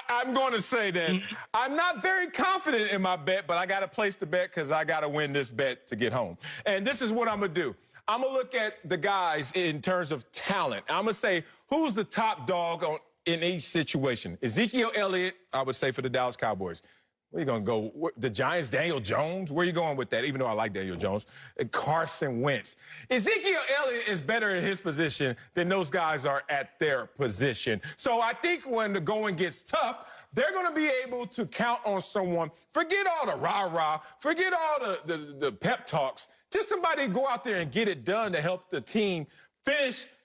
I'm going to say that I'm not very confident in my bet, but I got to place the bet because I got to win this bet to get home. And this is what I'm going to do. I'm going to look at the guys in terms of talent. I'm going to say who's the top dog in each situation. Ezekiel Elliott, I would say, for the Dallas Cowboys. Where you going to go? The Giants, Daniel Jones? Where are you going with that, even though I like Daniel Jones? Carson Wentz. Ezekiel Elliott is better at his position than those guys are at their position. So I think when the going gets tough, they're going to be able to count on someone. Forget all the rah-rah. Forget all the pep talks. Just somebody go out there and get it done to help the team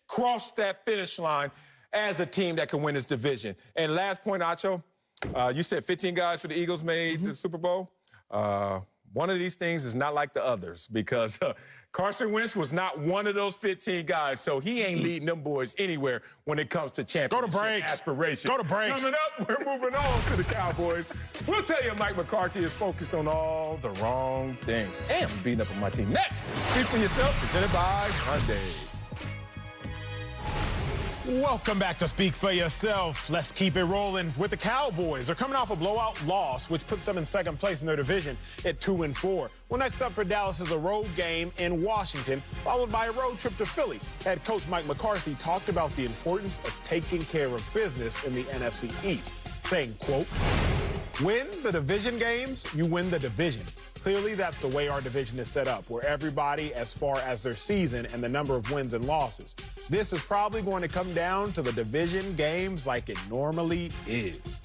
cross that finish line as a team that can win this division. And last point, Acho, you said 15 guys for the Eagles made the Super Bowl. One of these things is not like the others because Carson Wentz was not one of those 15 guys, so he ain't leading them boys anywhere when it comes to championship aspirations. Go to break. Coming up, we're moving on to the Cowboys. We'll tell you Mike McCarthy is focused on all the wrong things. And I'm beating up on my team. Next, Speak for Yourself, presented by Hyundai. Welcome back to Speak for Yourself. Let's keep it rolling with the Cowboys. They're coming off a blowout loss, which puts them in second place in their division at 2-4. Well, next up for Dallas is a road game in Washington, followed by a road trip to Philly. Head coach Mike McCarthy talked about the importance of taking care of business in the NFC East, saying, quote, "Win the division games, you win the division. Clearly, that's the way our division is set up, where everybody, as far as their season and the number of wins and losses. This is probably going to come down to the division games like it normally is."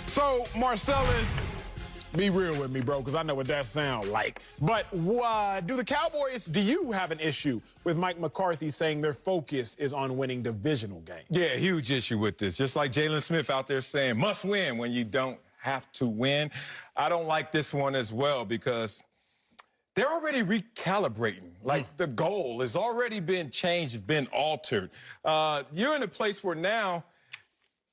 So, Marcellus, be real with me, bro, because I know what that sounds like. But do you have an issue with Mike McCarthy saying their focus is on winning divisional games? Yeah, huge issue with this. Just like Jalen Smith out there saying, must win when you don't have to win. I don't like this one as well because they're already recalibrating. Like, the goal has already been changed, been altered. You're in a place where now,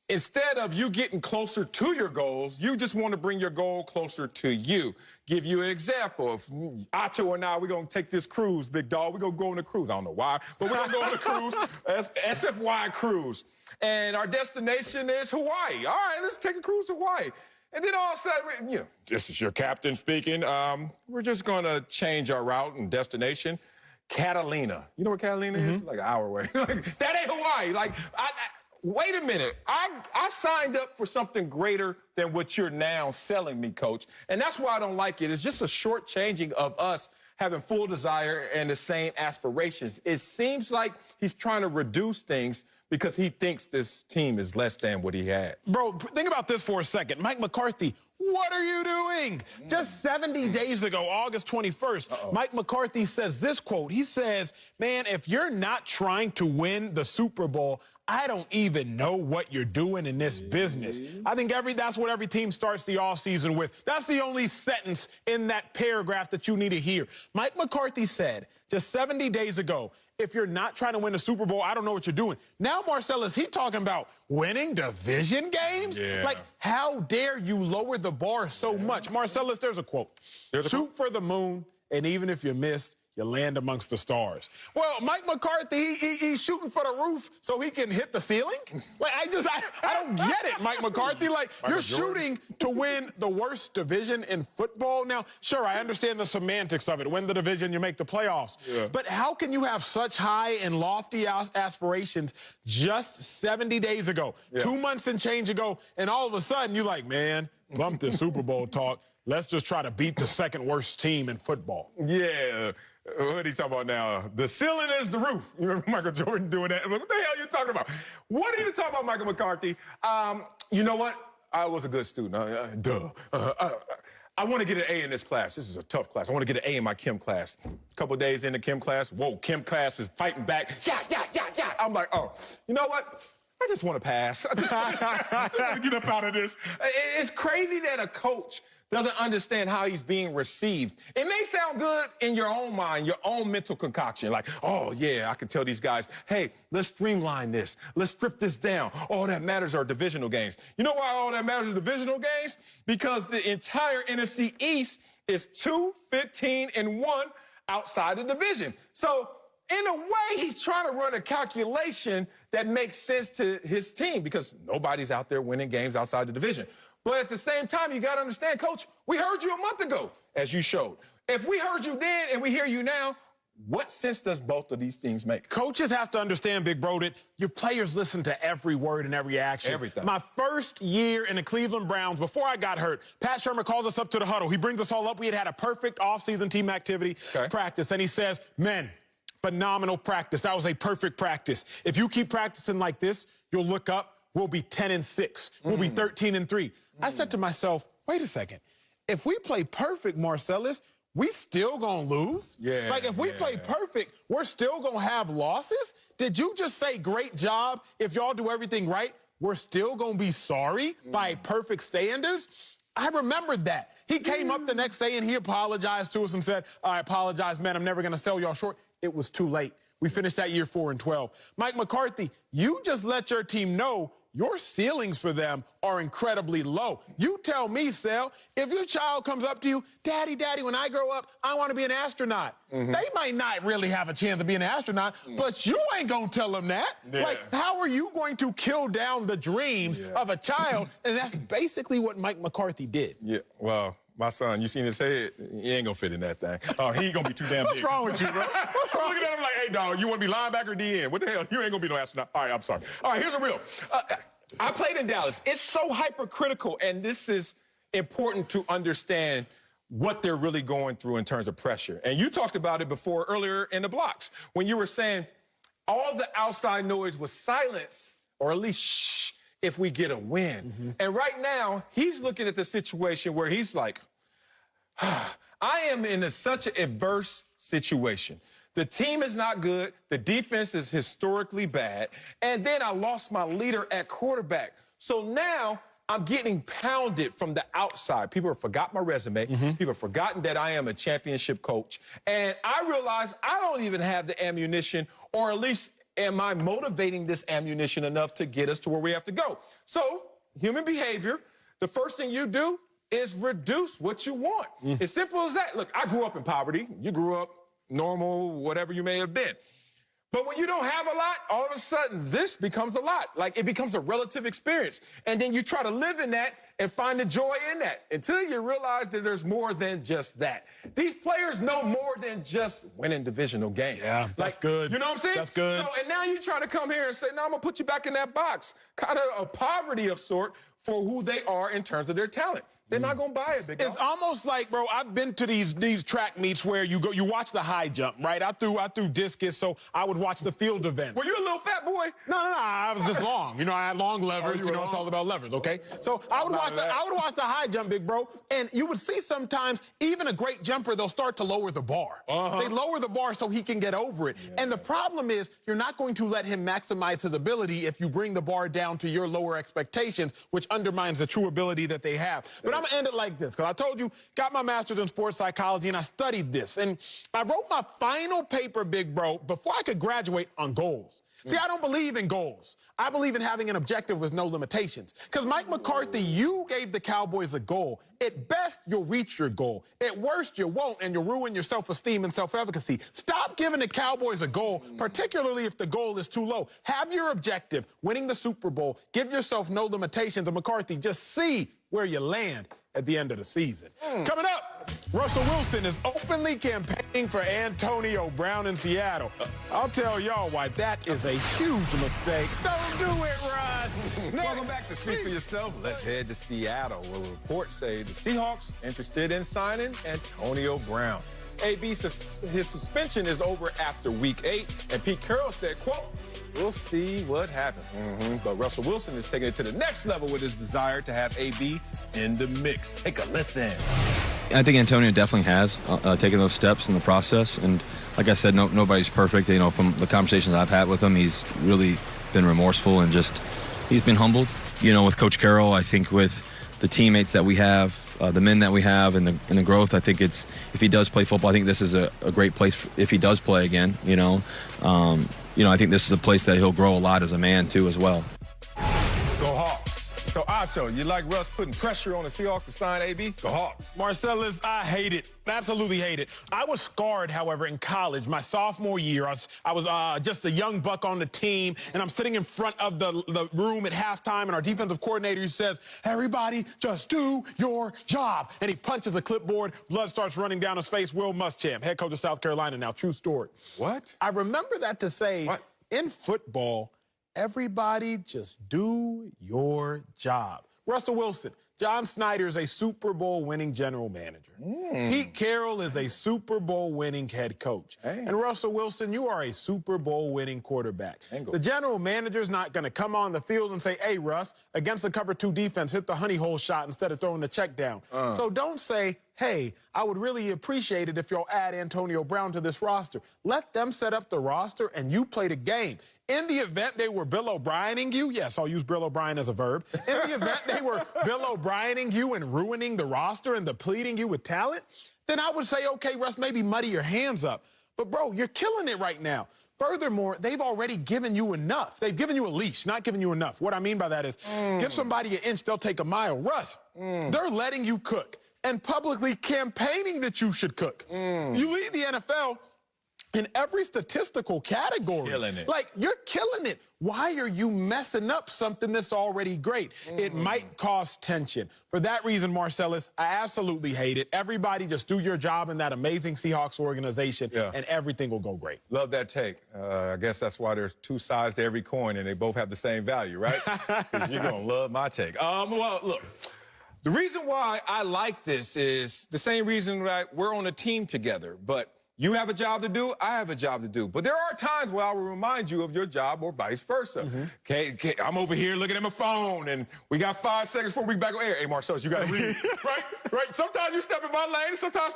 instead of you getting closer to your goals, you just want to bring your goal closer to you. Give you an example. If Acho and I, we're going to take this cruise, big dog. We're going to go on a cruise. I don't know why, but we're going to go on a cruise, SFY cruise. And our destination is Hawaii. All right, let's take a cruise to Hawaii. And then all of a sudden, this is your captain speaking. We're just going to change our route and destination. Catalina. You know where Catalina is? Like an hour away. Like, that ain't Hawaii. Like, wait a minute. I signed up for something greater than what you're now selling me, Coach. And that's why I don't like it. It's just a short changing of us having full desire and the same aspirations. It seems like he's trying to reduce things because he thinks this team is less than what he had. Bro, think about this for a second. Mike McCarthy, what are you doing? Just 70 days ago, August 21st, Mike McCarthy says this quote. He says, man, if you're not trying to win the Super Bowl, I don't even know what you're doing in this business. I think that's what every team starts the offseason with. That's the only sentence in that paragraph that you need to hear. Mike McCarthy said just 70 days ago, if you're not trying to win the Super Bowl, I don't know what you're doing. Now, Marcellus, he talking about winning division games? Yeah. Like, how dare you lower the bar so much? Marcellus, there's a quote. Shoot for the moon, and even if you miss, you land amongst the stars. Well, Mike McCarthy, he's shooting for the roof so he can hit the ceiling? Like, I don't get it, Mike McCarthy. Like, you're shooting to win the worst division in football. Now, sure, I understand the semantics of it. Win the division, you make the playoffs. Yeah. But how can you have such high and lofty aspirations just 70 days ago, 2 months and change ago, and all of a sudden you're like, man, bump this Super Bowl talk. Let's just try to beat the second worst team in football. Yeah. What are you talking about now? The ceiling is the roof. You remember Michael Jordan doing that? What the hell are you talking about? What are you talking about, Michael McCarthy? You know what? I was a good student. I want to get an A in this class. This is a tough class. I want to get an A in my chem class. A couple days into chem class, whoa, chem class is fighting back. Yeah. I'm like, oh, you know what? I just want to pass. I just want to get up out of this. It's crazy that a coach doesn't understand how he's being received. It may sound good in your own mind, your own mental concoction. Like, oh, yeah, I can tell these guys, hey, let's streamline this. Let's strip this down. All that matters are divisional games. You know why all that matters are divisional games? Because the entire NFC East is 2-15-1 outside the division. So, in a way, he's trying to run a calculation that makes sense to his team because nobody's out there winning games outside the division. But at the same time, you got to understand, Coach, we heard you a month ago, as you showed. If we heard you then and we hear you now, What sense does both of these things make? Coaches have to understand, Big Bro, that your players listen to every word and every action. Everything. My first year in the Cleveland Browns, before I got hurt, Pat Shermer calls us up to the huddle. He brings us all up. We had a perfect offseason team activity practice, and he says, men, phenomenal practice. That was a perfect practice. If you keep practicing like this, you'll look up, we'll be 10-6. We'll be 13-3. I said to myself, wait a second. If we play perfect, Marcellus, we still gonna lose? Yeah. Like, if we play perfect, we're still gonna have losses? Did you just say great job? If y'all do everything right, we're still gonna be sorry by perfect standards? I remembered that. He came up the next day and he apologized to us and said, I apologize, man, I'm never gonna sell y'all short. It was too late. We finished that year 4-12. Mike McCarthy, you just let your team know your ceilings for them are incredibly low. You tell me, Sel, if your child comes up to you, Daddy, when I grow up, I want to be an astronaut. They might not really have a chance of being an astronaut, but you ain't going to tell them that. Like, how are you going to kill down the dreams of a child? And that's basically what Mike McCarthy did. Yeah, well, my son, you seen his head? He ain't gonna fit in that thing. Oh, he ain't gonna be too damn big. What's wrong with you, bro? What's wrong? I'm looking at him like, hey, dog, you want to be linebacker or DN? What the hell? You ain't gonna be no astronaut. All right, I'm sorry. All right, here's the real. I played in Dallas. It's so hypercritical, and this is important to understand what they're really going through in terms of pressure. And you talked about it before earlier in the blocks when you were saying all the outside noise was silenced, or at least shh, if we get a win. And right now, he's looking at the situation where he's like, I am in such an adverse situation. The team is not good. The defense is historically bad. And then I lost my leader at quarterback. So now I'm getting pounded from the outside. People have forgot my resume. People have forgotten that I am a championship coach. And I realize I don't even have the ammunition, or at least am I motivating this ammunition enough to get us to where we have to go? So, human behavior, the first thing you do is reduce what you want. As simple as that. Look, I grew up in poverty. You grew up normal, whatever you may have been. But when you don't have a lot, all of a sudden, this becomes a lot. Like, it becomes a relative experience. And then you try to live in that and find the joy in that until you realize that there's more than just that. These players know more than just winning divisional games. Yeah, that's good. You know what I'm saying? That's good. So, and now you try to come here and say, no, I'm going to put you back in that box. Kind of a poverty of sort for who they are in terms of their talent. They're not gonna buy it, big dog. It's almost like, bro, I've been to these track meets where you watch the high jump, right? I threw discus, so I would watch the field events. Were you a little fat boy? No, I was just long. You know, I had long levers. You know, it's all about levers, okay? So I would watch the high jump, big bro, and you would see sometimes even a great jumper, they'll start to lower the bar. They lower the bar so he can get over it. And the problem is you're not going to let him maximize his ability if you bring the bar down to your lower expectations, which undermines the true ability that they have. But I'm gonna end it like this, because I told you, got my master's in sports psychology, and I studied this. And I wrote my final paper, big bro, before I could graduate, on goals. See, I don't believe in goals. I believe in having an objective with no limitations. Because Mike McCarthy, you gave the Cowboys a goal. At best, you'll reach your goal. At worst, you won't, and you'll ruin your self-esteem and self-efficacy. Stop giving the Cowboys a goal, particularly if the goal is too low. Have your objective, winning the Super Bowl. Give yourself no limitations, and McCarthy, just see where you land at the end of the season. Coming up, Russell Wilson is openly campaigning for Antonio Brown in Seattle. I'll tell y'all why that is a huge mistake. Don't do it, Russ. Welcome back to Speak for Yourself. Let's head to Seattle, where reports say the Seahawks interested in signing Antonio Brown. AB's his suspension is over after week 8, and Pete Carroll said, quote, we'll see what happens. But Russell Wilson is taking it to the next level with his desire to have AB in the mix. Take a listen. I think Antonio definitely has taken those steps in the process. And like I said, nobody's perfect. You know, from the conversations I've had with him, he's really been remorseful and he's been humbled. You know, with Coach Carroll, I think with the teammates that we have, the men that we have, and the growth, I think if he does play football, I think this is a great place if he does play again, you know. I think this is a place that he'll grow a lot as a man, too, as well. Go Hawks. So, Acho, you like Russ putting pressure on the Seahawks to sign AB? The Hawks. Marcellus, I hate it. Absolutely hate it. I was scarred, however, in college. My sophomore year, I was just a young buck on the team, and I'm sitting in front of the room at halftime, and our defensive coordinator says, everybody, just do your job. And he punches a clipboard. Blood starts running down his face. Will Muschamp, head coach of South Carolina now. True story. What? I remember that to say, what? In football, everybody just do your job. Russell Wilson, John Snyder is a Super Bowl winning general manager. Pete Carroll is a Super Bowl winning head coach. And Russell Wilson, you are a Super Bowl winning quarterback. The general manager's not going to come on the field and say, hey, Russ, against the cover 2 defense, hit the honey hole shot instead of throwing the check down. So don't say, hey, I would really appreciate it if y'all add Antonio Brown to this roster. Let them set up the roster and you play the game. In the event they were Bill O'Briening you, yes, I'll use Bill O'Brien as a verb. In the event they were Bill O'Briening you and ruining the roster and depleting you with talent, then I would say, okay, Russ, maybe muddy your hands up. But, bro, you're killing it right now. Furthermore, they've already given you enough. They've given you a leash, not given you enough. What I mean by that is give somebody an inch, they'll take a mile. Russ, they're letting you cook and publicly campaigning that you should cook. You lead the NFL in every statistical category. Killing it. Like, you're killing it. Why are you messing up something that's already great? It might cause tension. For that reason, Marcellus, I absolutely hate it. Everybody just do your job in that amazing Seahawks organization, and everything will go great. Love that take. I guess that's why there's 2 sides to every coin, and they both have the same value, right? Because you're going to love my take. Well, look. The reason why I like this is the same reason that we're on a team together, but you have a job to do, I have a job to do. But there are times where I will remind you of your job or vice versa. Okay, I'm over here looking at my phone, and we got 5 seconds before we back on air. Hey, Marcellus, you got to read. right? Sometimes you step in my lane, sometimes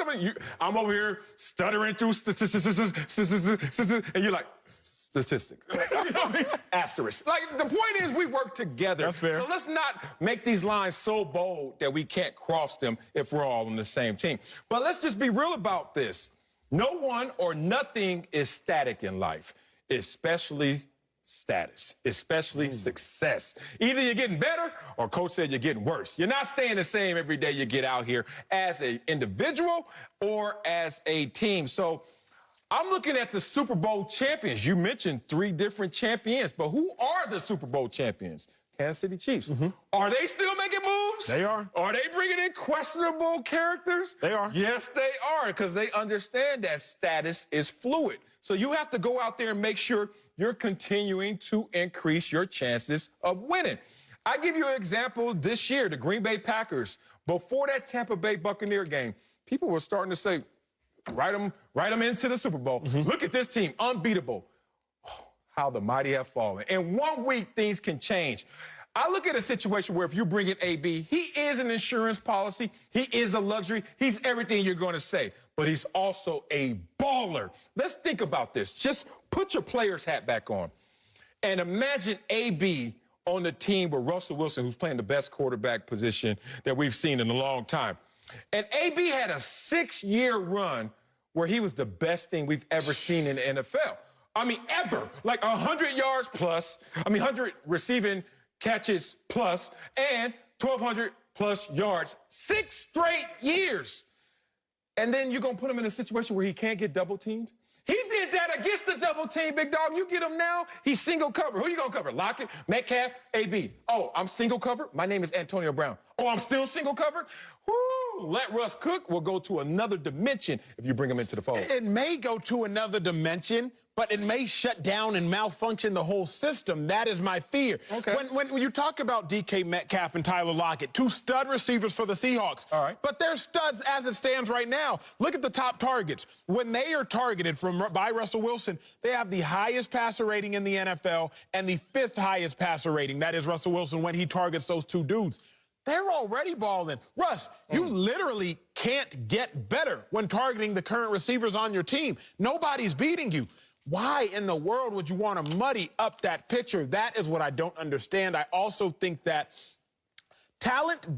I'm over here stuttering through statistics, and you're like, statistic. You know what I mean? Asterisk. Like, the point is we work together. That's fair. So let's not make these lines so bold that we can't cross them if we're all on the same team. But let's just be real about this. No one or nothing is static in life, especially status, especially success. Either you're getting better or coach said you're getting worse. You're not staying the same every day you get out here as an individual or as a team. So I'm looking at the Super Bowl champions. You mentioned 3 different champions, but who are the Super Bowl champions? Kansas City Chiefs. Are they still making moves? They are. Are they bringing in questionable characters? They are. Yes, they are, because they understand that status is fluid. So you have to go out there and make sure you're continuing to increase your chances of winning. I give you an example this year, the Green Bay Packers. Before that Tampa Bay Buccaneer game, people were starting to say, write them into the Super Bowl. Look at this team, unbeatable. How the mighty have fallen. In 1 week, things can change. I look at a situation where if you bring in AB, he is an insurance policy. He is a luxury. He's everything you're going to say. But he's also a baller. Let's think about this. Just put your player's hat back on. And imagine AB on the team with Russell Wilson, who's playing the best quarterback position that we've seen in a long time. And AB had a 6-year run where he was the best thing we've ever seen in the NFL. I mean, ever. Like 100 yards plus, 100 receiving catches plus, and 1,200 plus yards. 6 straight years. And then you're going to put him in a situation where he can't get double teamed? He did that against the double team, big dog. You get him now, he's single cover. Who you going to cover? Lockett, Metcalf, AB. Oh, I'm single covered? My name is Antonio Brown. Oh, I'm still single covered? Woo! Let Russ cook. We'll go to another dimension if you bring him into the fold. It may go to another dimension, but it may shut down and malfunction the whole system. That is my fear. Okay. When you talk about DK Metcalf and Tyler Lockett, 2 stud receivers for the Seahawks. All right. But they're studs as it stands right now. Look at the top targets. When they are targeted by Russell Wilson, they have the highest passer rating in the NFL and the 5th highest passer rating. That is Russell Wilson when he targets those 2 dudes. They're already balling. Russ, you literally can't get better when targeting the current receivers on your team. Nobody's beating you. Why in the world would you want to muddy up that picture? That is what I don't understand. I also think that culture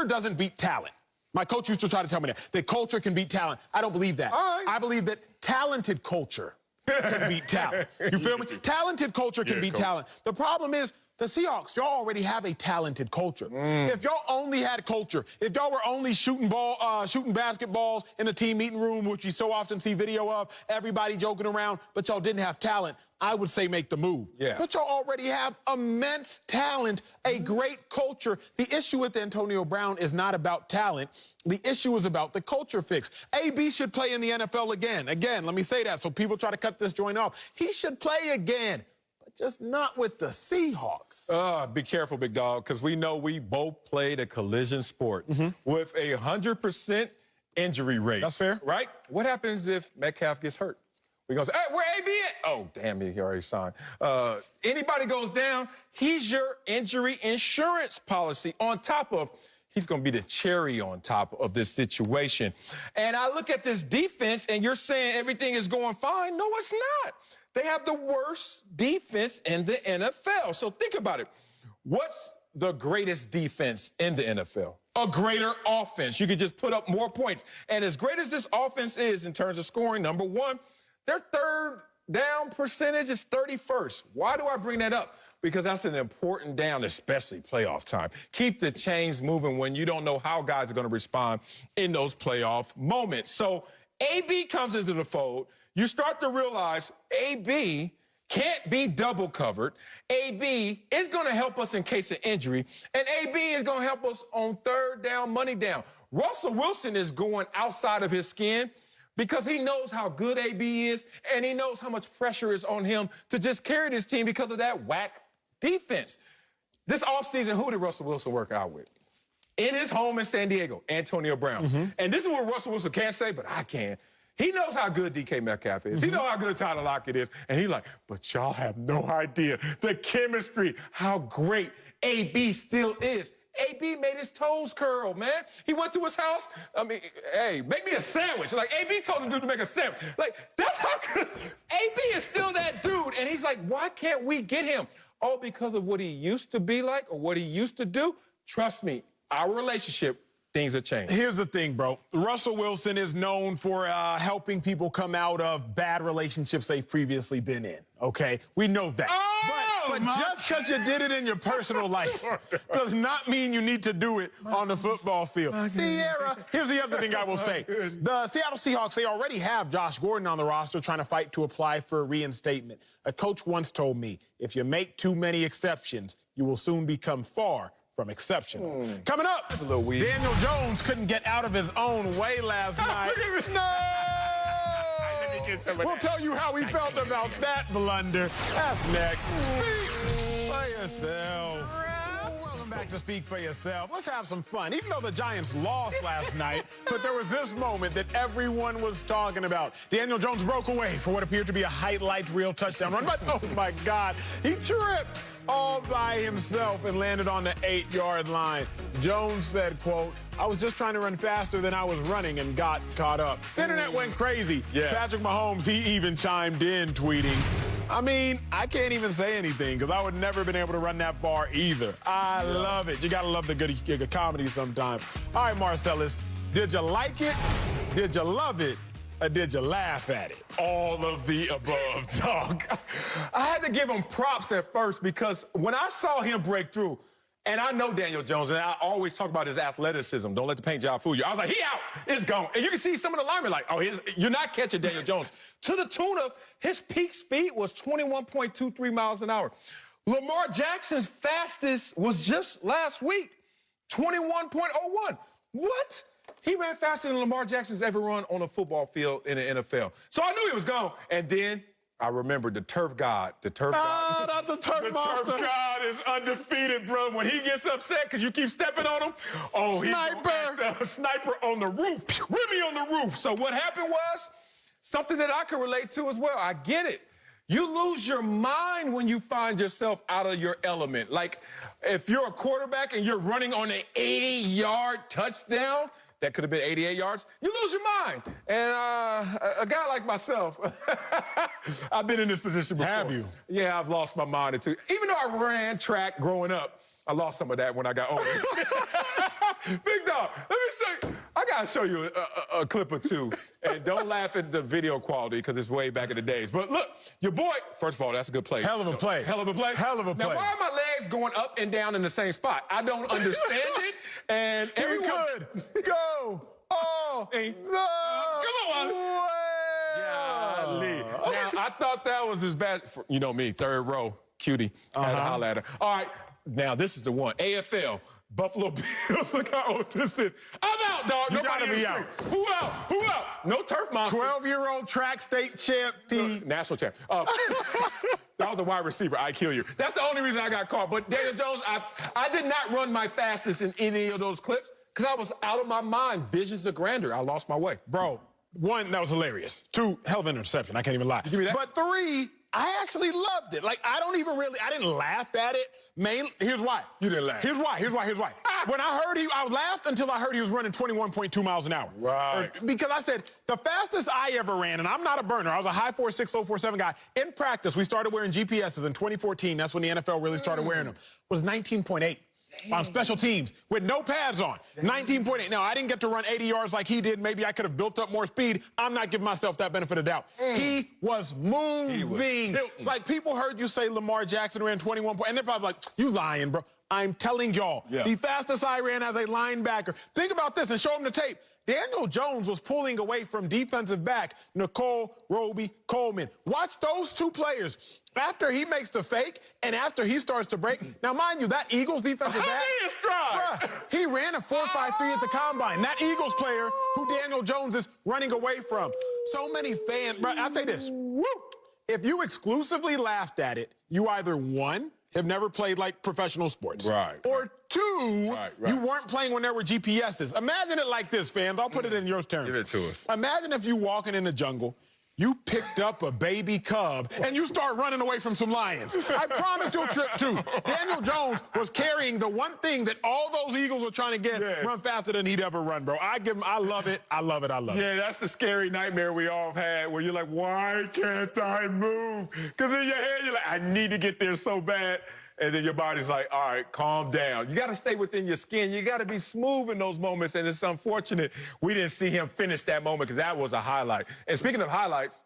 doesn't beat talent. My coach used to try to tell me that culture can beat talent. I don't believe that. All right. I believe that talented culture can beat talent. You feel me? Talented culture can beat talent. The problem is The Seahawks, y'all already have a talented culture. If y'all only had culture, if y'all were only shooting basketballs in a team meeting room, which you so often see video of, everybody joking around, but y'all didn't have talent, I would say make the move. Yeah. But y'all already have immense talent, a great culture. The issue with Antonio Brown is not about talent. The issue is about the culture fix. AB should play in the NFL again. Again, let me say that so people try to cut this joint off. He should play again. Just not with the Seahawks. Be careful, big dog, because we know we both played a collision sport with a 100% injury rate. That's fair. Right? What happens if Metcalf gets hurt? We're going to say, hey, where AB at? Oh, damn, he already signed. Anybody goes down, he's your injury insurance policy on top of, he's going to be the cherry on top of this situation. And I look at this defense, and you're saying everything is going fine. No, it's not. They have the worst defense in the NFL. So think about it. What's the greatest defense in the NFL? A greater offense. You could just put up more points. And as great as this offense is in terms of scoring, number one, their third down percentage is 31st. Why do I bring that up? Because that's an important down, especially playoff time. Keep the chains moving when you don't know how guys are going to respond in those playoff moments. So AB comes into the fold. You start to realize AB can't be double covered. AB is going to help us in case of injury. And AB is going to help us on third down, money down. Russell Wilson is going outside of his skin because he knows how good AB is, and he knows how much pressure is on him to just carry this team because of that whack defense. This offseason, who did Russell Wilson work out with? In his home in San Diego, Antonio Brown. And this is what Russell Wilson can't say, but I can. He knows how good DK Metcalf is. He knows how good Tyler Lockett is. And he's like, but y'all have no idea the chemistry, how great AB still is. AB made his toes curl, man. He went to his house. I mean, hey, make me a sandwich. Like, AB told the dude to make a sandwich. Like, that's how good. AB is still that dude. And he's like, why can't we get him? Oh, because of what he used to be like or what he used to do? Trust me, our relationship, things have changed. Here's the thing, bro. Russell Wilson is known for helping people come out of bad relationships they've previously been in, okay? We know that. But just because you did it in your personal life does not mean you need to do it on the football field. Sierra, here's the other thing I will say. The Seattle Seahawks, they already have Josh Gordon on the roster trying to fight to apply for reinstatement. A coach once told me, if you make too many exceptions, you will soon become far from exceptional. Coming up, That's a little weird. Daniel Jones couldn't get out of his own way last night. No! We'll tell you how we felt about that blunder. That's next. Speak for yourself. Welcome back to Speak for Yourself. Let's have some fun. Even though the Giants lost last night, but there was this moment that everyone was talking about. Daniel Jones broke away for what appeared to be a highlight reel touchdown run, but oh my God, he tripped all by himself and landed on the 8-yard line. Jones said, quote, I was just trying to run faster than I was running and got caught up. The internet went crazy. Yes. Patrick Mahomes, he even chimed in, tweeting, I mean, I can't even say anything because I would never have been able to run that far either. I love it. You got to love the good comedy sometimes. All right, Marcellus, did you like it? Did you love it? Or did you laugh at it? All of the above, dog. I had to give him props at first because when I saw him break through, and I know Daniel Jones, and I always talk about his athleticism. Don't let the paint job fool you. I was like, he out. It's gone. And you can see some of the linemen like, oh, you're not catching Daniel Jones. To the tune of his peak speed was 21.23 miles an hour. Lamar Jackson's fastest was just last week, 21.01. What? He ran faster than Lamar Jackson's ever run on a football field in the NFL. So I knew he was gone. And then I remembered the turf god. The turf god. Not the turf monster. The turf god is undefeated, bro. When he gets upset because you keep stepping on him, oh, Sniper. he's a sniper on the roof. Remy on the roof. So what happened was something that I could relate to as well. I get it. You lose your mind when you find yourself out of your element. Like if you're a quarterback and you're running on an 80-yard touchdown, that could have been 88 yards, you lose your mind. And a guy like myself, I've been in this position before. Have you? Yeah, I've lost my mind too. Even though I ran track growing up, I lost some of that when I got older. Big dog, let me say, I gotta show you a clip or two, and don't laugh at the video quality because it's way back in the days. But look, your boy. First of all, that's a good play. Hell of a play. Hell of a play. Hell of a play. Now, why are my legs going up and down in the same spot? I don't understand it. And everyone. Good. Go. Oh. No. Come on. Golly. Now, I thought that was his bad. You know me, third row, cutie. Had to holler at her. All right. Now, this is the one. AFL. Buffalo Bills, look how old this is. I'm out, dog. You Nobody gotta be in the out. street. Who out? Who out? No turf monster. 12-year-old track state champ, Pete. National champ. That was a wide receiver. I kill you. That's the only reason I got caught. But Daniel Jones, I did not run my fastest in any of those clips because I was out of my mind. Visions of grandeur. I lost my way. Bro, 1, that was hilarious. 2, hell of an interception. I can't even lie. Give me that. But 3, I actually loved it. Like, I didn't laugh at it. Here's why. You didn't laugh. Here's why. When I heard I laughed until I heard he was running 21.2 miles an hour. Right. Because I said, the fastest I ever ran, and I'm not a burner, I was a high 4.6, low 4.7 guy. In practice, we started wearing GPSs in 2014. That's when the NFL really started wearing them. Was 19.8. On special teams with no pads on. 19.8. Now, I didn't get to run 80 yards like he did. Maybe I could have built up more speed. I'm not giving myself that benefit of doubt. He was moving. He was like, people heard you say Lamar Jackson ran 21 points, and they're probably like, you lying, bro. I'm telling y'all, the fastest I ran as a linebacker. Think about this and show them the tape. Daniel Jones was pulling away from defensive back Nicole Roby Coleman. Watch those 2 players. After he makes the fake and after he starts to break. Now, mind you, that Eagles defensive back, bruh, he ran a 4.53 at the combine. That Eagles player who Daniel Jones is running away from. So many fans, bruh, I say this. If you exclusively laughed at it, you either 1, have never played like professional sports. Or 2, you weren't playing when there were GPSs. Imagine it like this, fans. I'll put it in your terms. Give it to us. Imagine if you walking in the jungle, you picked up a baby cub, and you start running away from some lions. I promise you'll trip too. Daniel Jones was carrying the one thing that all those Eagles were trying to get run faster than he'd ever run, bro. I love it. Yeah, that's the scary nightmare we all have had where you're like, why can't I move? Because in your head, you're like, I need to get there so bad. And then your body's like, all right, calm down. You got to stay within your skin. You got to be smooth in those moments. And it's unfortunate we didn't see him finish that moment because that was a highlight. And speaking of highlights,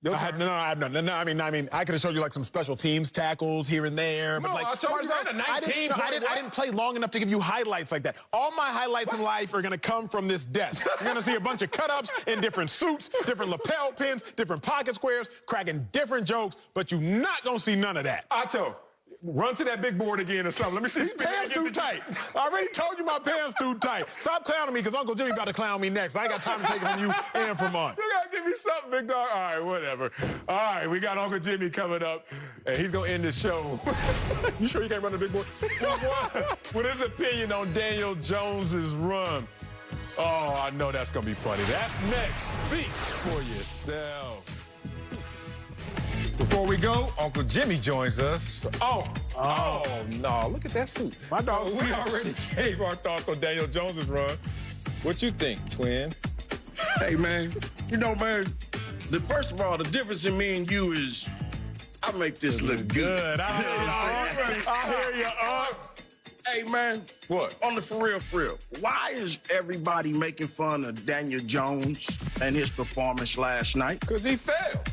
I could have showed you like some special teams tackles here and there. But like, I told you I didn't play long enough to give you highlights like that. All my highlights in life are going to come from this desk. You're going to see a bunch of cut-ups in different suits, different lapel pins, different pocket squares, cracking different jokes, but you're not going to see none of that. Acho, run to that big board again or something. Let me see. These pants too tight. I already told you my pants too tight. Stop clowning me because Uncle Jimmy about to clown me next. I ain't got time to take it from you and from on. You got to give me something, big dog. All right, whatever. All right, we got Uncle Jimmy coming up, and he's going to end the show. You sure you can't run the big board? With his opinion on Daniel Jones's run. Oh, I know that's going to be funny. That's next. Speak for yourself. Before we go, Uncle Jimmy joins us. Oh, no, look at that suit. My dog. So we already gave our thoughts on Daniel Jones's run. What you think, twin? Hey, man, man, first of all, the difference in me and you is I make this look good. I hear you. Hey, man. What? On the for real, why is everybody making fun of Daniel Jones and his performance last night? Because he failed.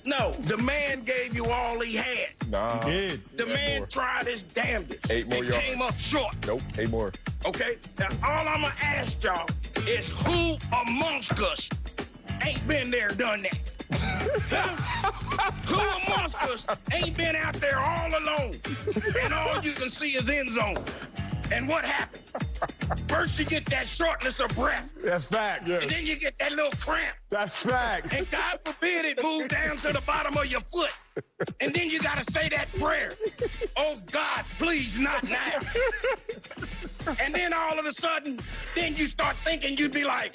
No, the man gave you all he had. Nah. He did. The man tried his damnedest. 8 more and yards. Came up short. Nope, 8 more. Okay? Now, all I'm going to ask y'all is who amongst us ain't been there, done that? Who amongst us ain't been out there all alone and all you can see is end zone? And what happened? First, you get that shortness of breath. That's facts. And then you get that little cramp. That's facts. And God forbid it move down to the bottom of your foot. And then you got to say that prayer. Oh, God, please, not now. And then all of a sudden, then you start thinking, you'd be like,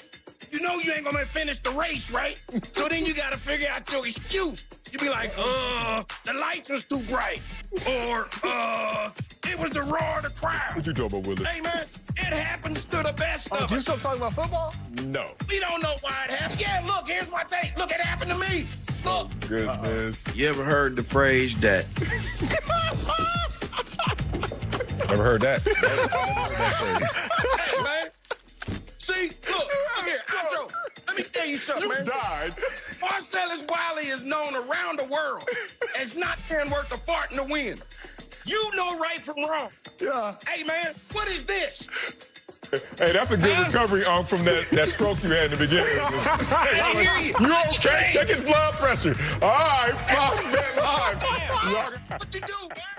you know you ain't going to finish the race, right? So then you got to figure out your excuse. You be like, the lights was too bright. Or, it was the roar of the crowd. What you talking about, Willie? Hey, man, it happens to the best of us. You still talking about football? No. We don't know why it happened. Yeah, look, here's my thing. Look, it happened to me. Look. Goodness. You ever heard the phrase that? Never heard that. Hey, man. See, look. you something, You man. died. Marcellus Wiley is known around the world as not being worth a fart in the wind. You know right from wrong. Yeah. Hey, man, what is this? Hey, that's a good recovery from that stroke you had in the beginning. I hear you. You okay? Check his blood pressure. All right, Fox Bet Live. What you do, man?